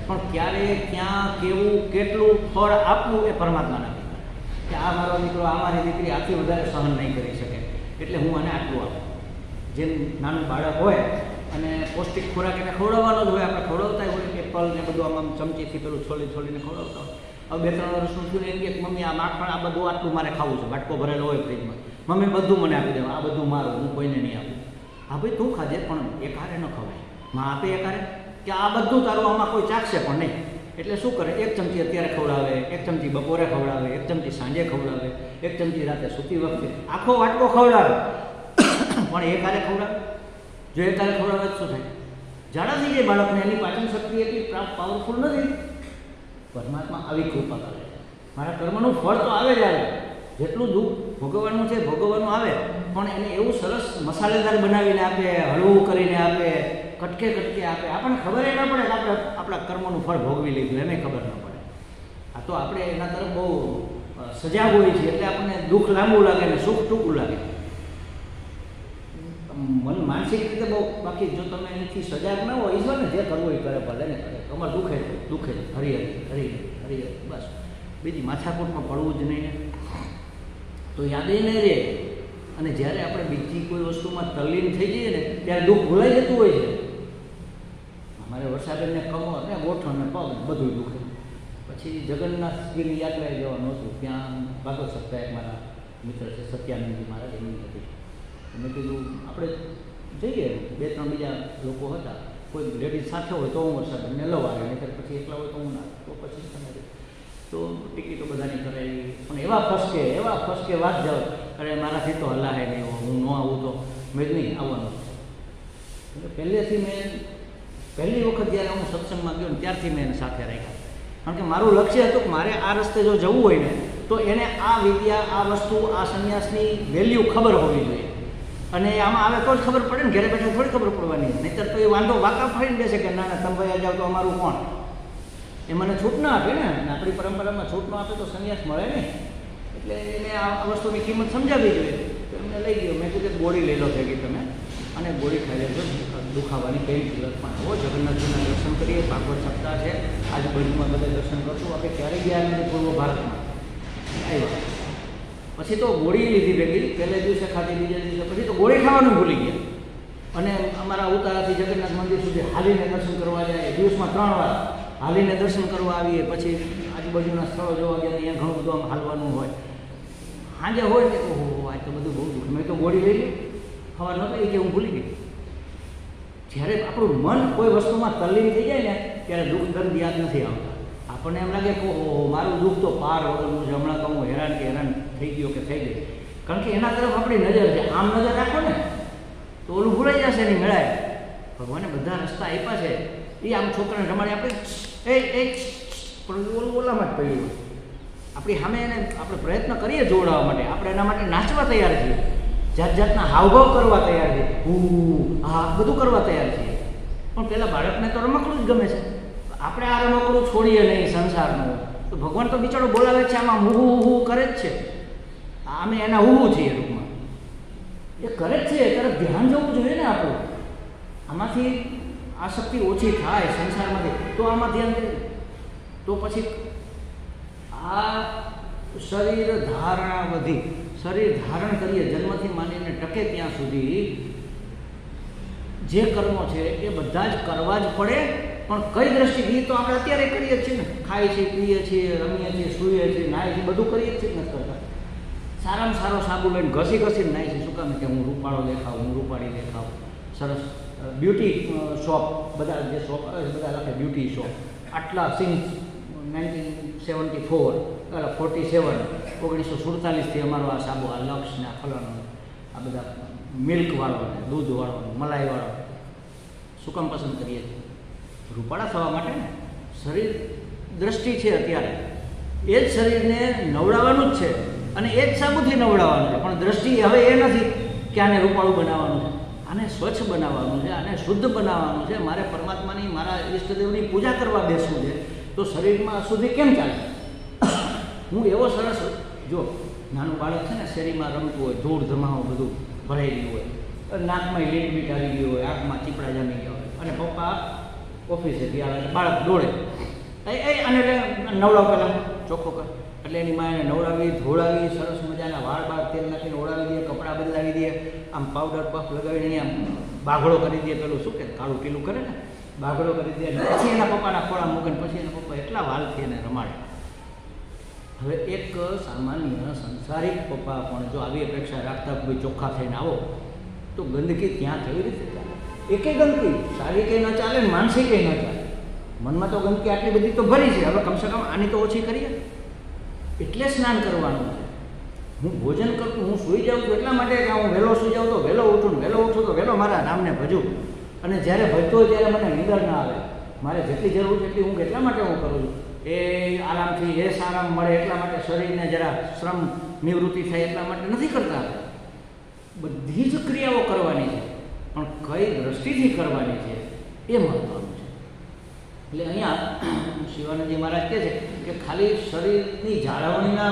પણ ક્યારે, ક્યાં, કેવું, કેટલું ફળ આપવું એ પરમાત્મા નથી કે આ મારો દીકરો, આ મારી દીકરી આથી વધારે સહન નહીં કરી શકે એટલે હું આને આટલું આપું. જેમ નાનું બાળક હોય અને પૌષ્ટિક ખોરાક એને ખવડાવવાનો જ હોય, આપણે ખવડાવતા હોય એપલ ને બધું આમ ચમચીથી પેલું છોલીને ખવડાવતા હોય. હવે 2-3 વર્ષનું થયું એમ કે મમ્મી આ માખણ આ બધું આટલું મારે ખાવું છે, બાટકો ભરેલો હોય ફ્રીજમાં, મમ્મી બધું મને આપી દેવા, આ બધું મારું, હું કોઈને નહીં આપું. હા ભાઈ તું ખાજે પણ એકારે ન ખવાય. માં આપે એકારે કે આ બધું તારું આમાં કોઈ ચાખશે પણ નહીં. એટલે શું કરે? 1 ચમચી અત્યારે ખવડાવે, 1 ચમચી બપોરે ખવડાવે, 1 ચમચી સાંજે ખવડાવે, 1 ચમચી રાતે સૂતી વખતે, આખો વાટકો ખવડાવે પણ એકારે ખવડાવે. જો એકારે ખવડાવે શું થાય? જાડા થઈ જાય બાળકને. એની પાચન શક્તિ એટલી પાવરફુલ નથી. પરમાત્મા આવી કૃપા કરે છે. મારા કર્મનું ફળ તો આવે જ આવે, જેટલું દુઃખ ભોગવવાનું છે ભોગવવાનું આવે પણ એને એવું સરસ મસાલેદાર બનાવીને આપે, હળવું કરીને આપે, કટકે આપે. આપણને ખબર ન પડે કે આપણે આપણા કર્મનું ફળ ભોગવી લીધું, એને ખબર ન પડે. આ તો આપણે એના તરફ બહુ સજાગ હોઈએ છીએ એટલે આપણને દુઃખ લાંબુ લાગે ને સુખ ટૂંકું લાગે. મન માનસિક રીતે બહુ. બાકી જો તમે એનાથી સજાગ ન હોય, ઈશ્વર ને જે કરવું એ કરે, ભલે ને કરે. તમારે દુઃખે હરી બસ. બીજી માથાકૂટમાં પડવું જ નહીં ને તો યાદ નહીં રહે. અને જ્યારે આપણે બીજી કોઈ વસ્તુમાં તલ્લીન થઈ જઈએ ને ત્યારે દુઃખ ભૂલાઈ જતું હોય છે. અમારે વરસાદને કમો ને ગોઠણ ને પગ બધું દુઃખે. પછી જગન્નાથજીની યાત્રાએ જવાનું હતું. ત્યાં ભાગવત સપ્તાહ એક મારા મિત્ર છે સત્યાનંદજી મહારાજ, એમની હતી. મેં કીધું આપણે જઈએ. 2-3 બીજા લોકો હતા. કોઈ લેડીઝ સાથે હોય તો હું વરસાદને લવ આવે, નહીં પછી એકલા હોય તો હું ના. તો પછી તો ટિકિટો બધાની કરાવી પણ એવા ફસકે વાત જાઓ, અરે મારાથી તો હલાહે નહીં, હું ન આવું તો મેં જ નહીં આવવાનું. એટલે પહેલેથી મેં પહેલી વખત જ્યારે હું સત્સંગમાં ગયો ને ત્યારથી મેં એને સાથે રાખ્યા. કારણ કે મારું લક્ષ્ય હતું કે મારે આ રસ્તે જો જવું હોય ને તો એને આ વિદ્યા, આ વસ્તુ, આ સંન્યાસની વેલ્યુ ખબર હોવી જોઈએ. અને આમાં આવે તો જ ખબર પડે ને, ઘરે બેઠા થોડી ખબર પડવાની. નહીંતર તો એ વાંધો વાંકા ફરીને બેસે કે ના ના તમે ભાઈ જાવ તો અમારું કોણ, એ મને છૂટ ના આપે ને. આપણી પરંપરામાં છૂટ ન આપે તો સંન્યાસ મળે ને. એટલે એને આ વસ્તુની કિંમત સમજાવવી જોઈએ. તો એમને લઈ ગયો. મેં કીધું ગોળી લઈ લો ભેગી તમે, અને ગોળી ખાઈ લેજો, દુખાવાની પેઇન કિલર પણ આવો. જગન્નાથજીના દર્શન કરીએ, ભાગવત સપ્તાહ છે, આજુબાજુમાં બધા દર્શન કરશું. આપણે ક્યારેય ગયા નથી પૂર્વ ભારતમાં, આવ્યા પછી તો ગોળી લીધી ભેગી. પહેલે દિવસે ખાધી, બીજા દિવસે પછી તો ગોળી ખાવાનું ભૂલી ગયા. અને અમારા ઉતારાથી જગન્નાથ મંદિર સુધી હાલીને દર્શન કરવા જાય. દિવસમાં 3 વાર હાલીને દર્શન કરવા આવીએ. પછી આજુબાજુના સ્થળો જોવા ગયા, અહીંયા ઘણું બધું આમ હાલવાનું હોય. સાંજે હોય ને ઓહો આજ તો બધું બહુ દુઃખ, મેં તો ગોળી લઈ લીધી. ખબર નહોતો એ કે હું ભૂલી ગઈ. જ્યારે આપણું મન કોઈ વસ્તુમાં તલ્લીન થઈ જાય ને ત્યારે દુઃખ દર્દ યાદ નથી આવતા. આપણને એમ લાગે કે ઓહો મારું દુઃખ તો પાર વગરનું છે, હમણાં તો હું હેરાન થઈ ગયો કે થઈ ગઈ. કારણ કે એના તરફ આપણી નજર છે. આમ નજર રાખો ને તો ઓલું ભૂલાઈ જશે એની મેળાએ. ભગવાને બધા રસ્તા આપ્યા છે. એ આમ છોકરાને રમાડે આપણે એ પણ ઓલું ઓલામાં જ પડ્યું હોય. આપણી સામે એને આપણે પ્રયત્ન કરીએ જોડાવા માટે, આપણે એના માટે નાચવા તૈયાર છીએ, જાત જાતના હાવભાવ કરવા તૈયાર છીએ, હા બધું કરવા તૈયાર છીએ. પણ પેલા બાળકને તો રમકડું જ ગમે છે. આપણે આ રમકડું છોડીએ નહીં સંસારનું, તો ભગવાન તો બિચારો બોલાવે છે, આમાં હું કરે જ છે. અમે એના હું છીએ રૂપમાં, એ કરે જ છે. એ તરફ ધ્યાન જવું જોઈએ ને આપણું. આમાંથી આસક્તિ ઓછી થાય સંસારમાંથી, તો આમાં ધ્યાન દે. તો પછી આ શરીર ધારણા વધી, શરીર ધારણ કરીએ જન્મથી માંડીને ટકે ત્યાં સુધી જે કર્મો છે એ બધા જ કરવા જ પડે. પણ કઈ દ્રષ્ટિથી તો આપણે અત્યારે કરીએ જ છીએ ને. ખાઈએ છીએ, પીએ છીએ, રમીએ છીએ, સૂઈએ છીએ, નાહીએ છીએ, બધું કરીએ જ છીએ નથી કરતા. સારામાં સારો સાબુ લઈને ઘસીને નાહીએ છીએ. શું કામ કે હું રૂપાળો દેખાવ, હું રૂપાળી દેખાવ. સરસ બ્યુટી શોપ, બધા જે શોપ આવે છે બધા લખે બ્યુટી શોપ. આટલા સિન્સ 1974 1947થી અમારો આ સાબુ, આ લક્ષ ને આ ફલાણો, આ બધા મિલ્કવાળો ને દૂધવાળો મલાઈવાળો. શું કામ પસંદ કરીએ છીએ? રૂપાળા થવા માટે ને. શરીર દ્રષ્ટિ છે અત્યારે, એ જ શરીરને નવડાવવાનું જ છે અને એ જ સાબુથી નવડાવવાનું છે. પણ દ્રષ્ટિ હવે એ નથી કે આને રૂપાળું બનાવવાનું છે, આને સ્વચ્છ બનાવવાનું છે, આને શુદ્ધ બનાવવાનું છે. મારે પરમાત્માની, મારા ઈષ્ટદેવની પૂજા કરવા બેસવું છે. તો શરીરમાં અશુદ્ધિ કેમ ચાલે? હું એવો સરસ, જો નાનું બાળક છે ને શેરીમાં રમતું હોય, ધૂળ ધમાવો બધું ભરાઈ ગયું હોય, નાકમાં લીટ બીટ આવી ગયું હોય, આંખમાં ચીપડા જામી ગયા હોય, અને પપ્પા ઓફિસે ગયા એટલે બાળક દોડે અને નવડાવ પહેલાં ચોખ્ખો કર. એટલે એની માં એને નવડાવી, ધોળાવી, સરસ મજાના વાળ તેલ નાખીને ઓળાવી દે, કપડાં બદલાવી દે, આમ પાવડર પફ લગાવીને અહીંયા બાઘડો કરી દે. પેલું શું કે કાળું પીલું કરે ને, બાઘડો કરી દે. પછી એના પપ્પાના ખોળા મૂકે, પછી એના પપ્પા એટલા વાલથી એને રમાડે. હવે એક સામાન્ય સંસારિક પપ્પા પણ જો આવી અપેક્ષા રાખતા કોઈ ચોખ્ખા થઈને આવો તો ગંદકી ત્યાં કેવી રીતે ચાલે? એકે ગંદકી સારી કંઈ ન ચાલે, માનસિક કંઈ ન ચાલે. મનમાં તો ગંદકી આટલી બધી તો ભરી છે. હવે કમસે કમ આની તો ઓછી કરીએ. એટલે સ્નાન કરવાનું છે. હું ભોજન કરતું, હું સૂઈ જાઉં છું એટલા માટે કે હું વહેલો સૂઈ જાઉં તો વહેલો ઉઠું, વહેલો ઉઠું તો વહેલો મારા નામને ભજું. અને જ્યારે ભજતો હોય ત્યારે મને નીંદર ના આવે. મારે જેટલી જરૂર છે એટલી ઊંઘ એટલા માટે હું કરું છું. એ આરામથી આરામ મળે એટલા માટે, શરીરને જરા શ્રમ નિવૃત્તિ થાય એટલા માટે નથી કરતા. બધી જ ક્રિયાઓ કરવાની છે, પણ કઈ દ્રષ્ટિથી કરવાની છે એ મહત્વનું છે. એટલે અહીંયા શિવાનંદજી મહારાજ કહે છે કે ખાલી શરીરની જાળવણીના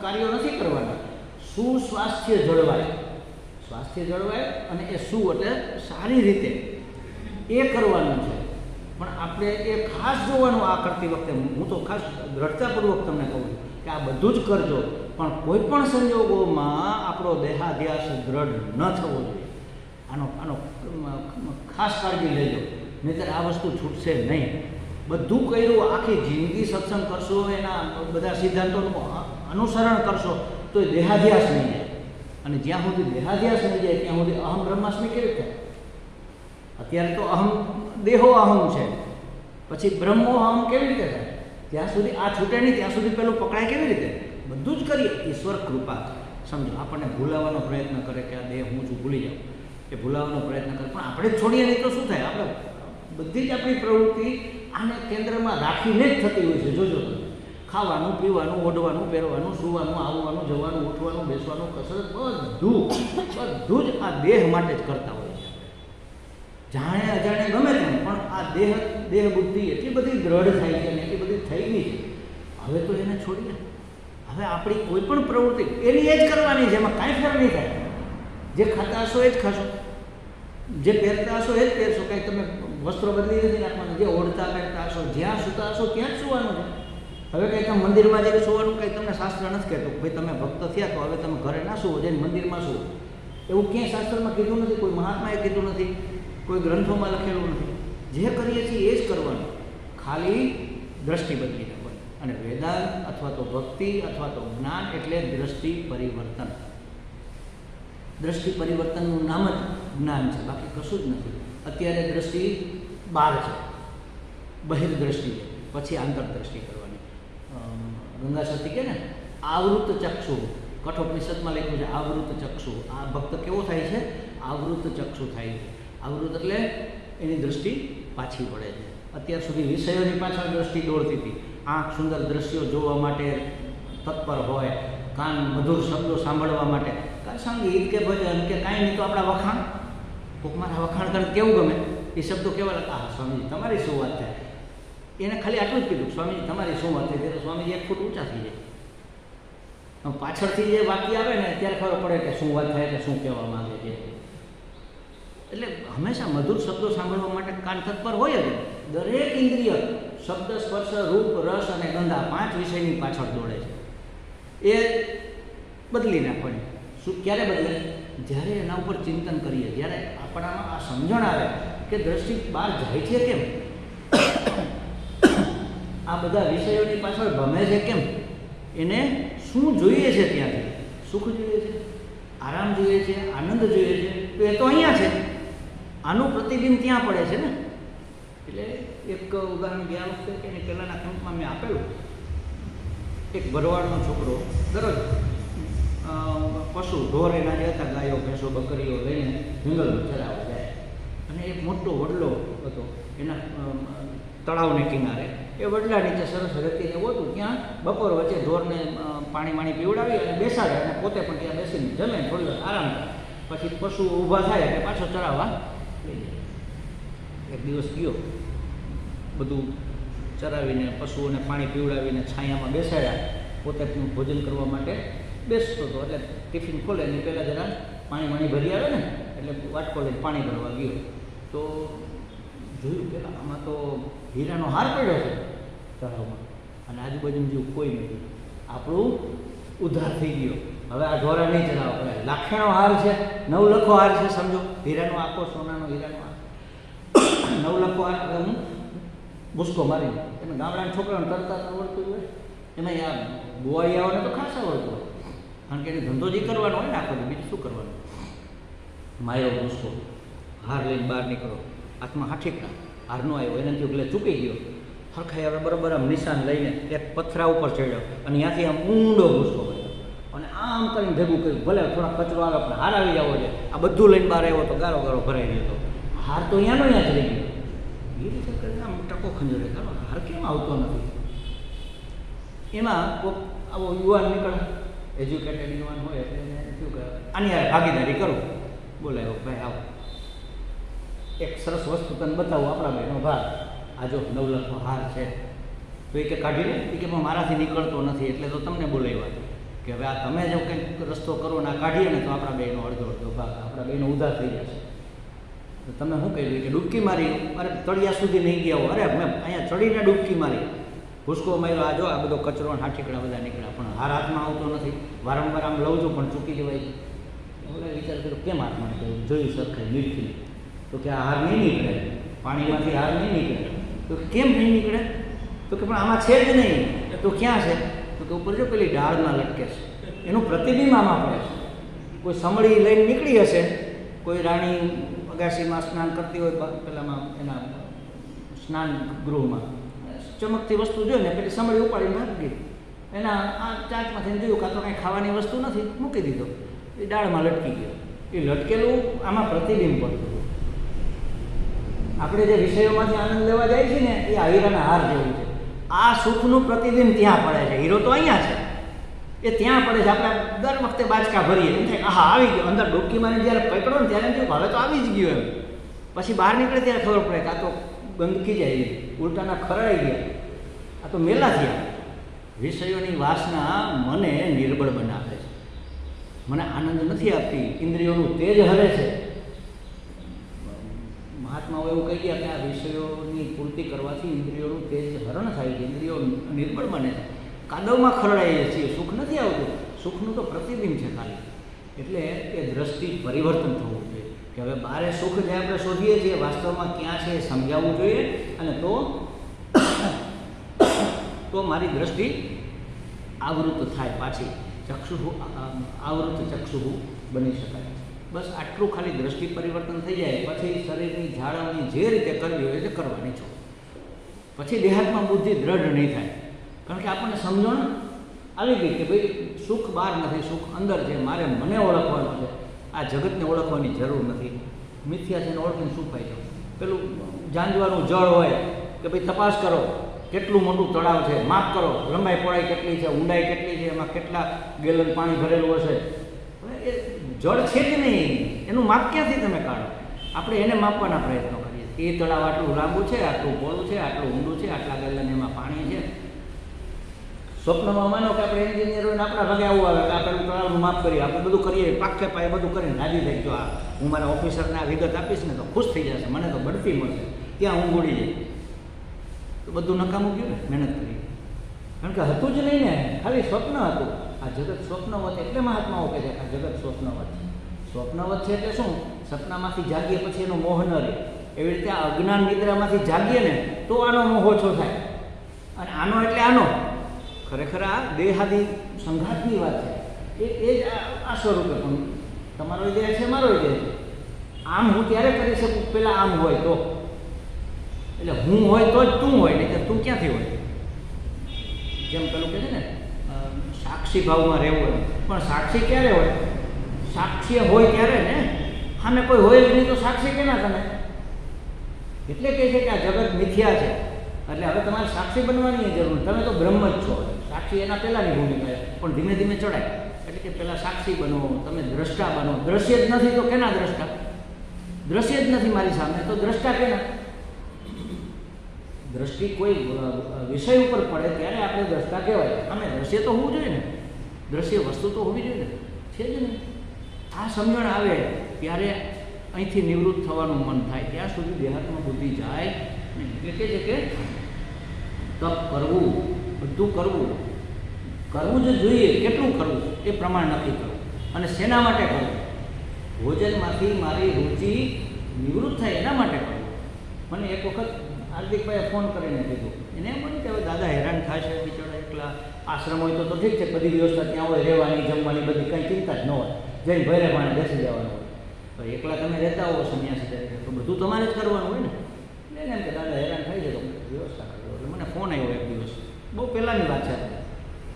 કાર્યો નથી કરવાના. સુસ્વાસ્થ્ય જળવાય, સ્વાસ્થ્ય જળવાય અને એ શું એટલે સારી રીતે એ કરવાનું છે. પણ આપણે એ ખાસ જોવાનું આ કરતી વખતે. હું તો ખાસ દ્રઢતાપૂર્વક તમને કહું છું કે આ બધું જ કરજો, પણ કોઈ પણ સંજોગોમાં આપણો દેહાધ્યાસ દ્રઢ ન થવો જોઈએ. આનો ખાસ કાળજી લેજો, નહીંતર આ વસ્તુ છૂટશે નહીં. બધું કર્યું, આખી જિંદગી સત્સંગ કરશો, એના બધા સિદ્ધાંતોનું અનુસરણ કરશો તો એ દેહાધ્યાસ નહીં જાય. અને જ્યાં સુધી દેહાધ્યાસ નહીં જાય ત્યાં સુધી અહમ બ્રહ્માસ્મિ કેવી થાય? અત્યારે તો અહમ દેહો અહમ છે, પછી બ્રહ્મો અહમ કેવી રીતે થાય? ત્યાં સુધી આ છૂટે નહીં ત્યાં સુધી પેલું પકડાય કેવી રીતે? બધું જ કરીએ. ઈશ્વર કૃપા સમજો, આપણને ભૂલાવાનો પ્રયત્ન કરે કે આ દેહ હું છું, ભૂલી જાઉં, એ ભૂલાવાનો પ્રયત્ન કરે. પણ આપણે જ છોડીએ નહીં તો શું થાય? આપણે બધી જ આપણી પ્રવૃત્તિ આને કેન્દ્રમાં રાખીને જ થતી હોય છે. જોજો તમે, ખાવાનું, પીવાનું, ઓઢવાનું, પહેરવાનું, સૂવાનું, આવવાનું, જવાનું, ઉઠવાનું, બેસવાનું, કસરત બધું જ આ દેહ માટે જ કરતા હોય છે. જાણે અજાણે ગમે તેમ, પણ આ દેહ બુદ્ધિ એટલી બધી દ્રઢ થાય છે અને એટલી બધી થઈ ગઈ છે. હવે તો એને છોડીને હવે આપણી કોઈ પણ પ્રવૃત્તિ એની એ જ કરવાની છે, એમાં કાંઈ ફેર નહીં થાય. જે ખાતા હશો એ જ ખાશો, જે પહેરતા હશો એ જ પહેરશો. કાંઈ તમે વસ્ત્રો બદલી નથી નાખવાનું. જે ઓઢતા પહેરતા હશો, જ્યાં સૂતા હશો ત્યાં જ સૂવાનું છે. હવે કંઈ તમે મંદિરમાં જઈને સૂવાનું કંઈ તમને શાસ્ત્ર નથી કહેતું. ભાઈ તમે ભક્ત થયા તો હવે તમે ઘરે ના સૂવો, જઈને મંદિરમાં સૂવો. એવું ક્યાંય શાસ્ત્રમાં કીધું નથી, કોઈ મહાત્માએ કીધું નથી, કોઈ ગ્રંથોમાં લખેલું નથી. જે કરીએ છીએ એ જ કરવાનું, ખાલી દ્રષ્ટિ બદલી નાખવાની. અને વેદાંત અથવા તો ભક્તિ અથવા તો જ્ઞાન એટલે દ્રષ્ટિ પરિવર્તન. દ્રષ્ટિ પરિવર્તનનું નામ જ જ્ઞાન છે, બાકી કશું જ નથી. અત્યારે દ્રષ્ટિ બહાર છે, બહિર્દ્રષ્ટિ છે, પછી આંતરદ્રષ્ટિ કરવાની. ગંગા સતી કે ને આવૃત ચક્ષુ, કઠોપનિષદમાં લખ્યું છે આવૃત ચક્ષુ. આ ભક્ત કેવો થાય છે? આવૃત ચક્ષુ થાય છે. આવૃત એટલે એની દ્રષ્ટિ પાછી પડે છે. અત્યાર સુધી વિષયોની પાછળ દ્રષ્ટિ દોડતી હતી. આંખ સુંદર દ્રશ્યો જોવા માટે તત્પર હોય, કાન મધુર શબ્દો સાંભળવા માટે, કાંઈ સંગીત કે ભજન કે કાંઈ નહીં તો આપણા વખાણ. કોક મારા વખાણ કરે કેવું ગમે, એ શબ્દો કેવા લખા, હા સ્વામીજી તમારી શું વાત થાય. એને ખાલી આટલું જ કીધું, સ્વામીજી તમારી શું વાત થાય. ત્યારે સ્વામીજી 1 ફૂટ ઊંચા થઈ જાય. પાછળથી જે વાક્ય આવે ને ત્યારે ખબર પડે કે શું વાત થાય, કે શું કહેવા માંગે છે. એટલે હંમેશા મધુર શબ્દો સાંભળવા માટે કાન તત્પર હોય જ. દરેક ઇન્દ્રિય શબ્દ, સ્પર્શ, રૂપ, રસ અને ગંધ આ 5 વિષયની પાછળ દોડે છે. એ બદલી નાખવાની. શું ક્યારે બદલે? જ્યારે એના ઉપર ચિંતન કરીએ, જ્યારે આપણામાં આ સમજણ આવે કે દ્રષ્ટિ બહાર જાય છે કેમ, આ બધા વિષયોની પાછળ ભમે છે કેમ, એને શું જોઈએ છે, ત્યાંથી સુખ જોઈએ છે, આરામ જોઈએ છે, આનંદ જોઈએ છે, તો એ તો અહીંયા છે. આનું પ્રતિબિંબ ત્યાં પડે છે ને. એટલે એક ઉદાહરણ ગયા વખતે કે એની પહેલાંના કેમ્પમાં મેં આપેલું. એક ભરવાડનો છોકરો દરરોજ પશુ ઢોર એના જે હતા, ગાયો, ભેંસો, બકરીઓ લઈને જંગલમાં ચરાવવા જાય. અને એક મોટો વડલો હતો એના તળાવને કિનારે. એ વડલા નીચે સરસ રેતીને હોતું, ત્યાં બપોર વચ્ચે ઢોરને પાણી પીવડાવી અને બેસાડે, અને પોતે પણ ત્યાં બેસીને જમે, થોડી વાર આરામ કરે. પછી પશુ ઊભા થાય એટલે પાછો ચરાવવા લઈ જાય. એક દિવસ ગયો, બધું ચરાવીને પશુઓને પાણી પીવડાવીને છાયામાં બેસાડ્યા, પોતે ભોજન કરવા માટે બેસતો હતો. એટલે ટિફિન ખોલે એની પહેલાં જરા પાણી ભરી આવે ને, એટલે વાટકો લઈને પાણી ભરવા ગયો તો જોયું પહેલાં આમાં તો હીરાનો હાર પડ્યો છે તળાવમાં, અને આજુબાજુનું જેવું કોઈ નથી. આપણું ઉધાર થઈ ગયો. હવે આ ઢોરા નહીં ચડાવવા પડે. લાખેનો હાર છે, 9 લખો હાર છે, સમજો. હીરાનો આખો સોનાનો હીરાનો હાર, 9 લખો હાર. હવે હું ભૂસકો મારી, એમાં ગામડાના છોકરાઓને તરતા આવડતું હોય, એમાં આ બોવાળિયાઓને તો ખાસ આવડતું હોય, કારણ કે એને ધંધો જ કરવાનો હોય ને આખો, બીજું શું કરવાનું. માર્યો ભૂસકો, હાર લઈને બહાર નીકળો, હાથમાં હાઠીકડા, હાર નો આવ્યો, એનાથી એટલે ચૂકી ગયો. હરખાઈ હવે બરાબર આમ નિશાન લઈને એક પથરા ઉપર ચડ્યો, અને ત્યાંથી આમ ઊંડો ભૂસકો પડ્યો, અને આમ કરીને ભેગું કર્યું. ભલે થોડા કચરો આવે પણ હાર આવી જવો છે. આ બધું લઈને બહાર આવ્યો તો ગારો ભરાઈ ગયો હતો. હાર તો અહીંયાનો અહીંયા જ રહી ગયો. એ રીતે કરીને આમ ટકો ખંજોરે, હાર કેમ આવતો નથી. એમાં કોઈક આવો યુવાન નીકળે, એજ્યુકેટેડ યુવાન હોય, એટલે એને શું કહે, આની યાર ભાગીદારી કરું. બોલાયો, ભાઈ આવો, એક સરસ વસ્તુ તને બતાવું, આપણા ભાઈનો ભાગ. આ જો 9 લખનો હાર છે. તો એ કે કાઢી લે. એ કે મારાથી નીકળતો નથી, એટલે તો તમને બોલાવ્યા કે હવે આ તમે જો કંઈક રસ્તો કરો ને આ કાઢીએ ને તો આપણા બેનો અડધો ભાગ, આપણા બેનો ઉધાર થઈ જશે. તો તમે શું કહ્યું કે ડૂબકી મારી? અરે તળિયા સુધી નહીં ગયા હો. અરે મેં અહીંયા ચડીને ડૂબકી મારી, ભૂસકો માર્યો. આ જો આ બધો કચરો હાઠીકડા બધા નીકળ્યા, પણ હાર હાથમાં આવતો નથી. વારંવાર આમ લઉં છું પણ ચૂકી જવાય છે. ઓલે વિચાર કર્યો કેમ હાથમાં કહ્યું, જોયું સરખાઈ મીઠી, તો કે આ હાર નહીં નીકળે, પાણીમાંથી હાર નહીં નીકળે. તો કેમ નહીં નીકળે? તો કે પણ આમાં છે જ નહીં. તો ક્યાં છે? તો કે ઉપર જો પેલી ડાળમાં લટકે છે, એનું પ્રતિબિંબ આમાં પડે છે. કોઈ સમળી લઈને નીકળી હશે, કોઈ રાણી અગાશીમાં સ્નાન કરતી હોય, પેલામાં એના સ્નાન ગૃહમાં ચમકતી વસ્તુ જોઈને પેલી સમળી ઉપાડીને ભાગી ગઈ. એના આ ચાંચમાંથી જોયું કાં તો કાંઈ ખાવાની વસ્તુ નથી, મૂકી દીધો, એ ડાળમાં લટકી ગયો. એ લટકેલું આમાં પ્રતિબિંબ પડતું. આપણે જે વિષયોમાંથી આનંદ લેવા જાય છે ને એ આ હીરાના હાર જેવું છે. આ સુખનું પ્રતિબિંબ ત્યાં પડે છે. હીરો તો અહીંયા છે, એ ત્યાં પડે છે. આપણે દર વખતે બાચકા ભરીએ, એમ થાય આહા આવી ગયો. અંદર ડૂબકી મારીને જ્યારે પકડો ને ત્યારે એમ થયું હવે તો આવી જ ગયું એમ. પછી બહાર નીકળે ત્યારે ખબર પડે કે આ તો ગંદકી જાય, ઉલટાના ખરડાઈ ગયા, આ તો મેલા થયા. વિષયોની વાસના મને નિર્બળ બનાવે છે, મને આનંદ નથી આપતી, ઇન્દ્રિયોનું તેજ હરે છે. મહાત્માઓ એવું કહી ગયા કે આ વિષયોની પૂર્તિ કરવાથી ઇન્દ્રિયોનું તેજ હરણ થાય છે, ઇન્દ્રિયો નિર્બળ બને છે, કાદવમાં ખરડાઈએ છીએ, સુખ નથી આવતું. સુખનું તો પ્રતિબિંબ છે ખાલી. એટલે એ દ્રષ્ટિ પરિવર્તન થવું જોઈએ કે હવે બારે સુખ જે આપણે શોધીએ છીએ વાસ્તવમાં ક્યાં છે એ સમજાવવું જોઈએ. અને તો મારી દ્રષ્ટિ આવૃત થાય, પાછી ચક્ષુ આવૃત ચક્ષુ બની શકાય. બસ આટલું ખાલી દ્રષ્ટિ પરિવર્તન થઈ જાય પછી શરીરની જાળવણી જે રીતે કરવી હોય તે કરવાની છો. પછી દેહાત્મા બુદ્ધિ દ્રઢ નહીં થાય, કારણ કે આપણને સમજણ આવી ગઈ કે ભાઈ સુખ બહાર નથી, સુખ અંદર છે. મારે મને ઓળખવાનું છે, આ જગતને ઓળખવાની જરૂર નથી. મિથ્યા છે ને ઓળખીને શું ફાયદો? પેલું જાંજવાનું જળ હોય કે ભાઈ તપાસ કરો કેટલું મોટું તળાવ છે, માપ કરો લંબાઈ પહોળાઈ કેટલી છે, ઊંડાઈ કેટલી છે, એમાં કેટલા ગેલન પાણી ભરેલું હશે. એ જળ છે કે નહીં એનું માપ ક્યાંથી તમે કાઢો? આપણે એને માપવાના પ્રયત્નો કરીએ. એ તળાવ આટલું લાંબુ છે, આટલું પહોળું છે, આટલું ઊંડું છે, આટલા ગેલન એમાં પાણી છે. સ્વપ્નમાં માનો કે આપણે એન્જિનિયર હોય ને આપણા ભાગે આવું આવે કે આપણે તળાવનું માપ કરીએ, આપણે બધું કરીએ, પાકે પાયે બધું કરીને રાજી થઈ ગયો, હું મારા ઓફિસરને આ વિગત આપીશ ને તો ખુશ થઈ જશે, મને તો બઢતી મળશે, ત્યાં હું ગોળી જાય. તો બધું નકામું ગયું ને મહેનત કરી, કારણ કે હતું જ નહીં ને, ખાલી સ્વપ્ન હતું. આ જગત સ્વપ્નવત એટલે મહાત્માઓ કહે છે આ જગત સ્વપ્નવત છે. સ્વપ્નવત છે એટલે શું? સપનામાંથી જાગીએ પછી એનો મોહ ન રહે. એવી રીતે આ અજ્ઞાન નિદ્રામાંથી જાગીએ ને તો આનો મોહ ઓછો થાય. અને આનો એટલે આનો ખરેખર આ દેહાદી સંઘાતની વાત છે. એ જ આ સ્વરૂપે પણ તમારો દેહ છે, મારો દેહ છે. આમ હું ત્યારે કરી શકું પેલા આમ હોય તો, એટલે હું હોય તો જ તું હોય, નહીં તો તું ક્યાંથી હોય? જેમ પેલું કહે છે ને સાક્ષી ભાવમાં રહેવું હોય, પણ સાક્ષી ક્યારે હોય? સાક્ષી હોય ત્યારે ને, સામે કોઈ હોય જ નહીં તો સાક્ષી કેના તમે? એટલે કહે છે કે આ જગત મિથ્યા છે, એટલે હવે તમારે સાક્ષી બનવાની જરૂર. તમે તો બ્રહ્મ જ છો. સાક્ષી એના પહેલાંની ભૂમિકા છે, પણ ધીમે ધીમે ચડાય. એટલે કે પહેલાં સાક્ષી બનો, તમે દ્રષ્ટા બનો. દ્રશ્ય જ નથી તો કેના દ્રષ્ટા? દ્રશ્ય જ નથી મારી સામે તો દ્રષ્ટા કેના? દ્રષ્ટિ કોઈ વિષય ઉપર પડે ત્યારે આપણે દ્રષ્ટા કહેવાય. અમે દ્રશ્ય તો હોવું જોઈએ ને, દ્રશ્ય વસ્તુ તો હોવી જોઈએ ને, છે જ ને. આ સમજણ આવે ત્યારે અહીંથી નિવૃત્ત થવાનું મન થાય. ત્યાં સુધી દેહાત્મા બુદ્ધિ જાય નહીં. એટલે કહે છે કે તપ કરવું, બધું કરવું, કરવું જ જોઈએ. કેટલું કરવું એ પ્રમાણ નક્કી કરવું, અને શેના માટે કરવું? ભોજનમાંથી મારી રુચિ નિવૃત્ત થાય એના માટે કરવું. મને એક વખત હાર્દિકભાઈએ ફોન કરીને કીધું, એને એમ મને કે હવે દાદા હેરાન થાય છે, બિચારા એકલા. આશ્રમ હોય તો ઠીક છે, બધી વ્યવસ્થા ત્યાં હોય, રહેવાની જમવાની બધી કંઈ ચિંતા જ ન હોય, જઈને ભરે પાણી બેસી જવાનું હોય. તો એકલા તમે રહેતા હો સંન્યાસી તરીકે તો બધું તમારે જ કરવાનું હોય ને. એને એમ કે દાદા હેરાન થઈ જાય તો વ્યવસ્થા કરજો. એટલે મને ફોન આવ્યો એક દિવસ, બહુ પહેલાંની વાત છે.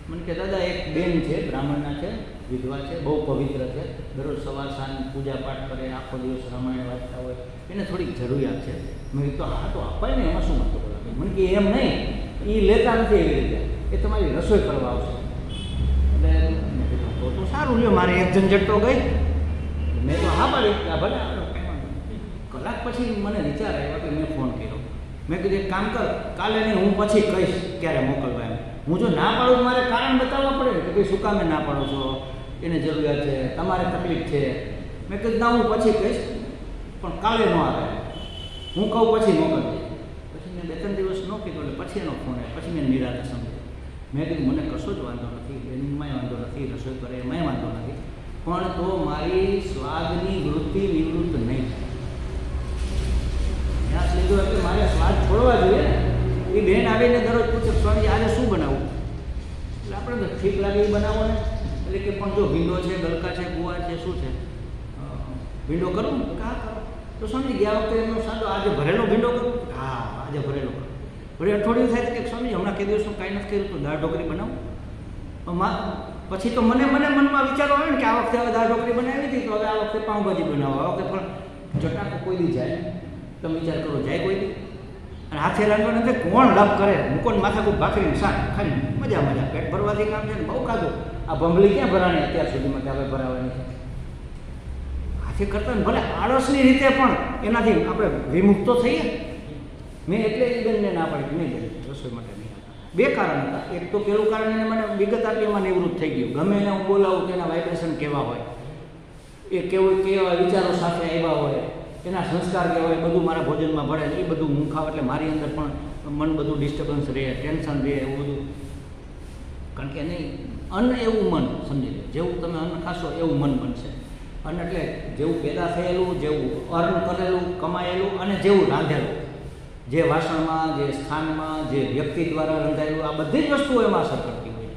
મને કે દાદા એક બેન છે, બ્રાહ્મણના છે, વિધવા છે, બહુ પવિત્ર છે, દરરોજ સવાર સાંજ પૂજા પાઠ કરે, આખો દિવસ રામાયણ વાંચતા હોય, એને થોડીક જરૂરિયાત છે. મેં કીધું હા તો અપાય ને, એમાં શું વાંધો બોલા? મને કે એમ નહીં, એ લેતા નથી એવી રીતે, એ તમારી રસોઈ કરવા આવશે. એટલે મેં કીધું તો સારું લ્યો, મારે એક ઝંઝટ તો ગઈ. મેં તો હા પાડી, આ ભલે. કલાક પછી મને વિચાર આવ્યો કે મેં ફોન કર્યો. મેં કીધું એક કામ કર, કાલે નહીં હું પછી કહીશ ક્યારે મોકલવા એમ. હું જો ના પાડું મારે કારણ બતાવવા પડે ને કે ભાઈ શું કામે ના પાડો છો, એને જરૂરિયાત છે, તમારે તકલીફ છે. મેં કીધું ના હું પછી કહીશ, પણ કાલે ન આવે, હું કહું પછી મોકલજે. પછી મેં 2-3 દિવસ ન કીધું, એટલે પછી એનો ફોન આવ્યો. પછી મેં નિરાતે સમજ્યું. મેં કીધું મને કશો જ વાંધો નથી, બેનિંગમાંય વાંધો નથી, રસોઈ કરે એમાંય વાંધો નથી, પણ તો મારી સ્વાદની વૃત્તિ નિવૃત્ત નહીં થાય. ત્યાં લીધો એટલે મારે સ્વાદ છોડવા જોઈએ ને. એ બેન આવીને દરરોજ પૂછે સ્વામી આજે શું બનાવું? એટલે આપણે તો ઠીક લાગે એ બનાવો ને. એટલે કે પણ જો ભીંડો છે, ગલકા છે, ગુવાર છે, શું છે, ભીંડો કરું? હા કરો. તો સ્વામી ગયા વખતે એમનો સાદો આજે ભરેલો ભીંડો કરું? હા આજે ભરેલો કરું. વળી અઠવાડિયું થાય કે સ્વામી હમણાં કે દિવસનું કાંઈ નથી કર્યું તો દાળ ઢોકળી બનાવું. પછી તો મને મનમાં વિચારો આવે ને કે આ વખતે હવે દાળ ઢોકળી બનાવી હતી તો હવે આ વખતે પાઉંભાજી બનાવો, આ વખતે પણ ચટાકો કોઈ દી જાય. તમે વિચાર કરો, જાય કોઈ નહીં. અને હાથે રાંધવાને અંદર કોણ લાભ કરે? મૂકોને માથા કોઈ ભાખરીને શાક ખાલી મજા મજા, પેટ ભરવાથી કામ છે ને, બહુ કાઢું. આ ભંભળી ક્યાં ભરાણી અત્યાર સુધીમાં કે આપણે ભરાવાની છે? હાથે કરતા ને ભલે આળસની રીતે પણ એનાથી આપણે વિમુક્ત તો થઈએ. મેં એટલે એ બેનને ના પાડી નહીં કરી રસોઈ માટે નહીં આવતા. બે કારણ હતા. એક તો પેલું કારણ એને મને વિગત આપી, એમાં નિવૃત્ત થઈ ગયું. ગમે એને હું બોલાવું તેના વાઇબ્રેશન કેવા હોય, એ કેવા વિચારો સાથે આવ્યા હોય, એના સંસ્કાર કેવા હોય, બધું મારા ભોજનમાં ભળે. એ બધું હું ખાવ એટલે મારી અંદર પણ મન બધું ડિસ્ટર્બન્સ રહે, ટેન્શન રહે, એવું બધું. કારણ કે નહીં, અન્ન એવું મન, સમજી લો, જેવું તમે અન્ન ખાશો એવું મન બનશે. અન્ન એટલે જેવું પેદા થયેલું, જેવું અર્ન કરેલું, કમાયેલું, અને જેવું રાંધેલું, જે વાસણમાં, જે સ્થાનમાં, જે વ્યક્તિ દ્વારા રંધાયેલું, આ બધી જ વસ્તુઓ એમાં અસર કરતી હોય.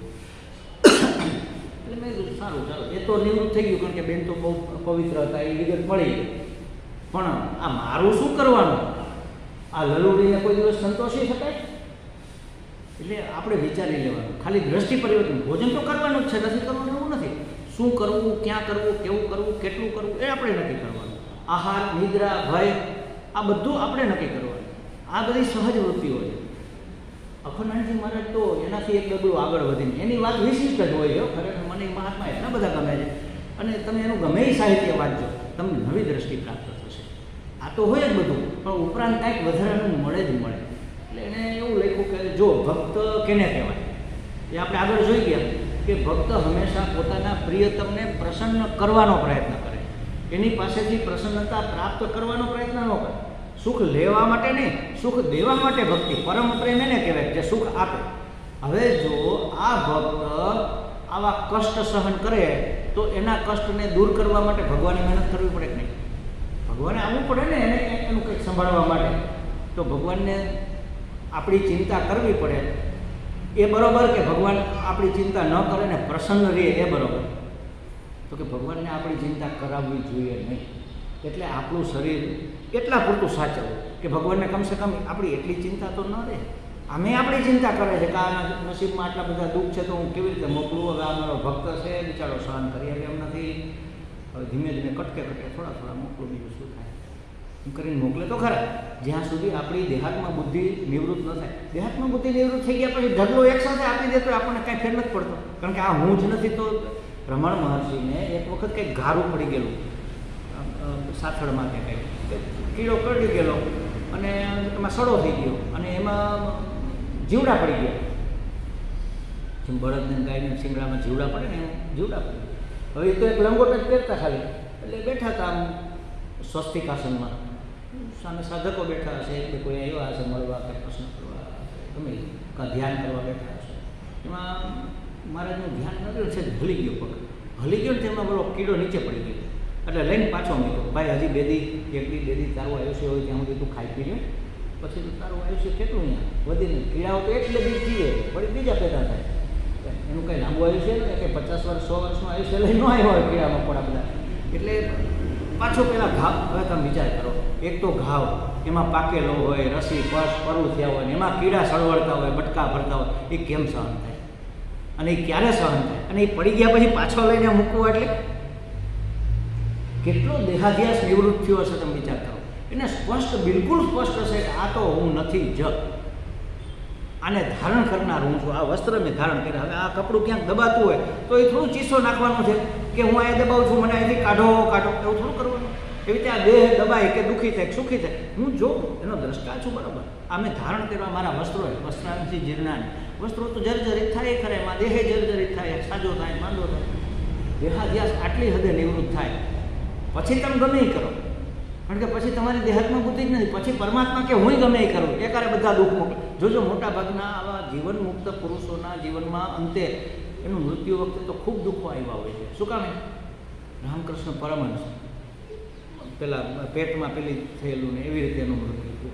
એટલે મેં કીધું સારું, ચાલો, એ તો નિવૃત્ત થઈ ગયું. કારણ કે બેન તો બહુ પવિત્ર હતા, એ વિગત મળી ગઈ. પણ આ મારું શું કરવાનું? આ લલુડીને કોઈ દિવસ સંતોષી શકાય? એટલે આપણે વિચારી લેવાનું. ખાલી દ્રષ્ટિ પરિવર્તન. ભોજન તો કરવાનું જ છે, નથી કરવાનું એવું નથી. શું કરવું, ક્યાં કરવું, કેવું કરવું, કેટલું કરવું, એ આપણે નક્કી કરવાનું. આહાર, નિદ્રા, ભય, આ બધું આપણે નક્કી કરવાનું. આ બધી સહજ વૃત્તિઓ છે. અખંડાનંદજી મહારાજ તો એનાથી એક ડગલું આગળ વધીને એની વાત વિશિષ્ટ જ હોય. ખરેખર મને મહાત્મા એટલા બધા ગમે છે. અને તમે એનું ગમે એ સાહિત્ય વાંચજો, તમને નવી દ્રષ્ટિ પ્રાપ્ત થશે. આ તો હોય જ બધું, પણ ઉપરાંત કાંઈક વધારાનું મળે જ મળે. એટલે એને એવું લખ્યું કે જો ભક્ત કેને કહેવાય, એ આપણે આગળ જોઈ ગયા કે ભક્ત હંમેશા પોતાના પ્રિયતમને પ્રસન્ન કરવાનો પ્રયત્ન કરે, એની પાસેથી પ્રસન્નતા પ્રાપ્ત કરવાનો પ્રયત્ન ન કરે. સુખ લેવા માટે નહીં, સુખ દેવા માટે ભક્તિ. પરમ પ્રેમ એને કહેવાય જે સુખ આપે. હવે જો આ ભક્ત આવા કષ્ટ સહન કરે તો એના કષ્ટને દૂર કરવા માટે ભગવાને મહેનત કરવી પડે કે નહીં? ભગવાને આવવું પડે ને એને એનું કંઈક સંભાળવા માટે. તો ભગવાનને આપણી ચિંતા કરવી પડે. એ બરાબર કે ભગવાન આપણી ચિંતા ન કરે ને પ્રસન્ન રહે એ બરાબર? તો કે ભગવાનને આપણી ચિંતા કરાવવી જોઈએ નહીં. એટલે આપણું શરીર એટલા પૂરતું સાચવવું કે ભગવાનને કમસે કમ આપણી એટલી ચિંતા તો ન રહે. અમે આપણી ચિંતા કરે છે કે આ નસીબમાં આટલા બધા દુઃખ છે તો હું કેવી રીતે મોકલું? હવે આ મારો ભક્ત છે, બિચારો સહન કરી શકે એમ નથી. હવે ધીમે ધીમે કટકે થોડા મોકલું, બીજું શું થાય? એમ કરીને મોકલે તો ખરા, જ્યાં સુધી આપણી દેહાત્મા બુદ્ધિ નિવૃત્ત ન થાય. દેહાત્મા બુદ્ધિ નિવૃત્ત થઈ ગયા પછી ઢગલો એકસાથે આપી દે તો આપણને કાંઈ ફેર નથી પડતો. કારણ કે આ હું જ નથી. તો રમણ મહર્ષિને એક વખત કંઈક ઘારું પડી ગયેલું સાથળમાં, કે કંઈક કીડો કરડી ગયેલો અને એમાં સડો થઈ ગયો અને એમાં જીવડા પડી ગયા. જેમ બળદને ગાયને શિંગડામાં જીવડા પડે ને એમ જીવડા પડે. હવે એ તો એક લંગોટ જ પહેરતા ખાલી, એટલે બેઠા હતા આમ સ્વસ્તિક આસનમાં. સામે સાધકો બેઠા હશે, એટલે કોઈ આવ્યા હશે મળવા કે પ્રશ્ન કરવા, ગમે કાં ધ્યાન કરવા બેઠા હશે. એમાં મહારાજનું ધ્યાન ન રહ્યું છે, ભૂલી ગયો પગ. હલી ગયો ને તેમાં બોલો કીડો નીચે પડી ગયો. એટલે લઈને પાછો મૂક્યો. ભાઈ હજી એક દી તારું આયુષ્ય હોય ત્યાં સુધી તું ખાઈ પી લે, પછી તો તારું આયુષ્ય કેટલું અહીંયા વધીને. કીડાઓ તો એટલે બી જીવે, વળી બીજા પેદા થાય. એનું કંઈ લાંબુ આયુષ્ય ને કે 50 વર્ષ 100 વર્ષનું આયુષ્ય લઈ ન આવ્યો હોય કીડામાં પડા બધા. એટલે પાછો પેલા ઘાવ. હવે તમે વિચાર કરો, એક તો ઘાવ એમાં પાકેલો હોય, રસી પરું થયા હોય ને એમાં કીડા સળવળતા હોય, બટકા ભરતા હોય, એ કેમ સહન થાય? અને એ ક્યારે સહન થાય? અને એ પડી ગયા પછી પાછો લઈને મૂકવો એટલે કેટલો દેહાધ્યાસ નિવૃત્ત થયો હશે? તમે વિચાર કરો. એને સ્પષ્ટ, બિલકુલ સ્પષ્ટ હશે કે આ તો હું નથી જ, આને ધારણ કરનાર હું છું. આ વસ્ત્ર મેં ધારણ કર્યા. હવે આ કપડું ક્યાંક દબાતું હોય તો એ થોડું ચીસો નાખવાનું છે કે હું અહીંયા દબાવું છું, મને અહીંથી કાઢો, એવું થોડું કરવાનું. એવી રીતે આ દેહ દબાય કે દુઃખી થાય, સુખી થાય, હું જોઉં, એનો દ્રષ્ટા છું, બરાબર. આ મેં ધારણ કરવા મારા વસ્ત્રો, વસ્ત્રાંશી જીર્ણાની વસ્ત્રો તો જર્જરિત થાય ખરે, એમાં દેહે જર્જરિત થાય, સાજો થાય, માંદો થાય. દેહાધ્યાસ આટલી હદે નિવૃત્ત થાય પછી તમે ગમે એ કરો. કારણ કે પછી તમારી દેહાત્મા બુદ્ધિ જ નથી. પછી પરમાત્મા કે હું ગમે એ કરું, એ કારે બધા દુઃખ મોકલે. જોજો મોટા ભાગના આવા જીવન મુક્ત પુરુષોના જીવનમાં અંતે એનું મૃત્યુ વખતે તો ખૂબ દુઃખો આવ્યા હોય છે. શું કામે? રામકૃષ્ણ પરમહંસ પેલા પેટમાં પેલી થયેલું ને એવી રીતે એનું મૃત્યુ.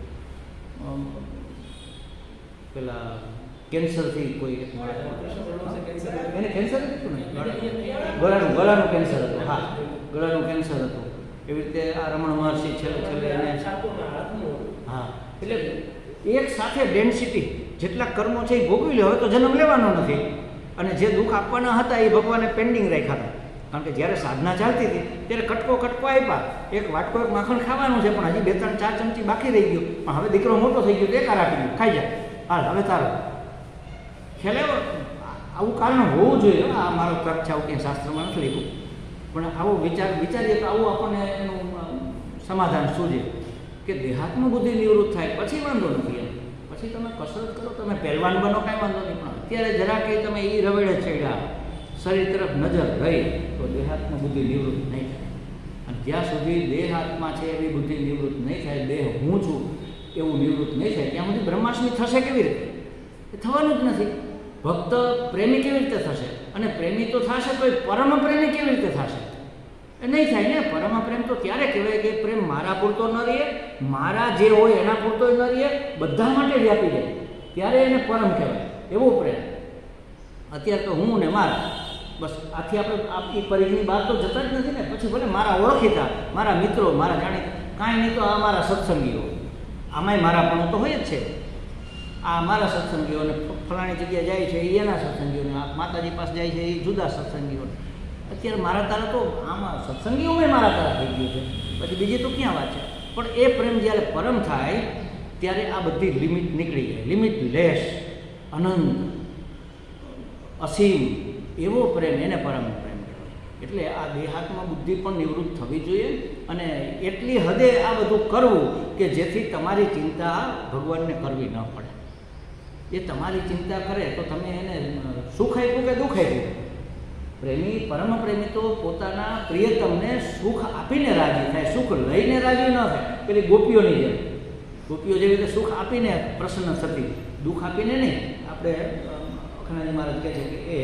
પેલા કેન્સરથી કોઈ એને કેન્સર હતું ને, ગળાનું કેન્સર હતું. હા, ગળાનું કેન્સર હતું. એવી રીતે આ રમણ મહર્ષિ છેલ્લે એને, હા, એટલે એક સાથે ડેન્સિટી જેટલા કર્મો છે એ ભોગવી લે. હવે તો જન્મ લેવાનો નથી અને જે દુઃખ આપવાના હતા એ ભગવાને પેન્ડિંગ રાખ્યા હતા. કારણ કે જ્યારે સાધના ચાલતી હતી ત્યારે કટકો આપ્યા, એક વાટકો એક માખણ ખાવાનું છે, પણ હજી 2-3-4 ચમચી બાકી રહી ગયું. પણ હવે દીકરો મોટો થઈ ગયો તો એક આપી ગયો, ખાઈ જાય, હાલ હવે તારો ખ્યાલ આવ્યો. આવું કારણ હોવું જોઈએ. આ મારો તર્ક છે, આવું ક્યાંય શાસ્ત્રમાં નથી લખ્યું, પણ આવો વિચારીએ તો આવું આપણને એનું સમાધાન સૂજે કે દેહાત્મ બુદ્ધિ નિવૃત્ત થાય પછી વાંધો નથી એમ. પછી તમે કસરત કરો, તમે પહેલવાન બનો, કાંઈ વાંધો નહીં, પણ અત્યારે જરા કંઈ તમે એ રવેડે ચડ્યા, શરીર તરફ નજર રહી તો દેહાત્મ બુદ્ધિ નિવૃત્ત નહીં થાય. અને જ્યાં સુધી દેહ આત્મા છે એવી બુદ્ધિ નિવૃત્ત નહીં થાય, દેહ હું છું એવું નિવૃત્ત નહીં થાય, ત્યાં સુધી બ્રહ્માસ્મિ થશે કેવી રીતે? એ થવાનું જ નથી. ભક્ત પ્રેમી કેવી રીતે થશે? અને પ્રેમી તો થશે તો પરમ પ્રેમી કેવી રીતે થશે? એ નહીં થાય ને. પરમ પ્રેમ તો ત્યારે કહેવાય કે પ્રેમ મારા પૂરતો ન રહે, મારા જે હોય એના પૂરતો ન રહે, બધા માટે વ્યાપી જાય, ત્યારે એને પરમ કહેવાય. એવો પ્રેમ. અત્યારે તો હું ને મારા, બસ આથી આપણે આપણી પરિઘની બહાર તો જતા જ નથી ને. પછી ભલે મારા ઓળખીતા, મારા મિત્રો, મારા જાણીતા, કાંઈ નહીં તો આ મારા સત્સંગીઓ, આમાંય મારાપણું તો હોય જ છે. આ મારા સત્સંગીઓને ફલાણી જગ્યાએ જાય છે એ એના સત્સંગીઓને, આ માતાજી પાસે જાય છે એ જુદા સત્સંગીઓને. અત્યારે મારા તારા તો આમાં સત્સંગીઓમાં મારા તારા થઈ ગયું છે, પછી બીજી તો ક્યાં વાત છે. પણ એ પ્રેમ જ્યારે પરમ થાય ત્યારે આ બધી લિમિટ નીકળી જાય. લિમિટલેસ, અનંત, અસીમ એવો પ્રેમ, એને પરમ પ્રેમ કહેવાય. એટલે આ દેહાત્મ બુદ્ધિ પણ નિવૃત્ત થવી જોઈએ. અને એટલી હદે આ બધું કરવું કે જેથી તમારી ચિંતા ભગવાનને કરવી ન પડે. એ તમારી ચિંતા કરે તો તમે એને સુખ આપ્યું કે દુઃખ આપ્યું. પ્રેમી, પરમ પ્રેમી તો પોતાના પ્રિયતમને સુખ આપીને રાજી થાય, સુખ લઈને રાજી ન થાય. પેલી ગોપીઓની જેમ, ગોપીઓ જેવી રીતે સુખ આપીને પ્રસન્ન થતી, દુઃખ આપીને નહીં. આપણે અખંડાજી મહારાજ કહે છે કે એ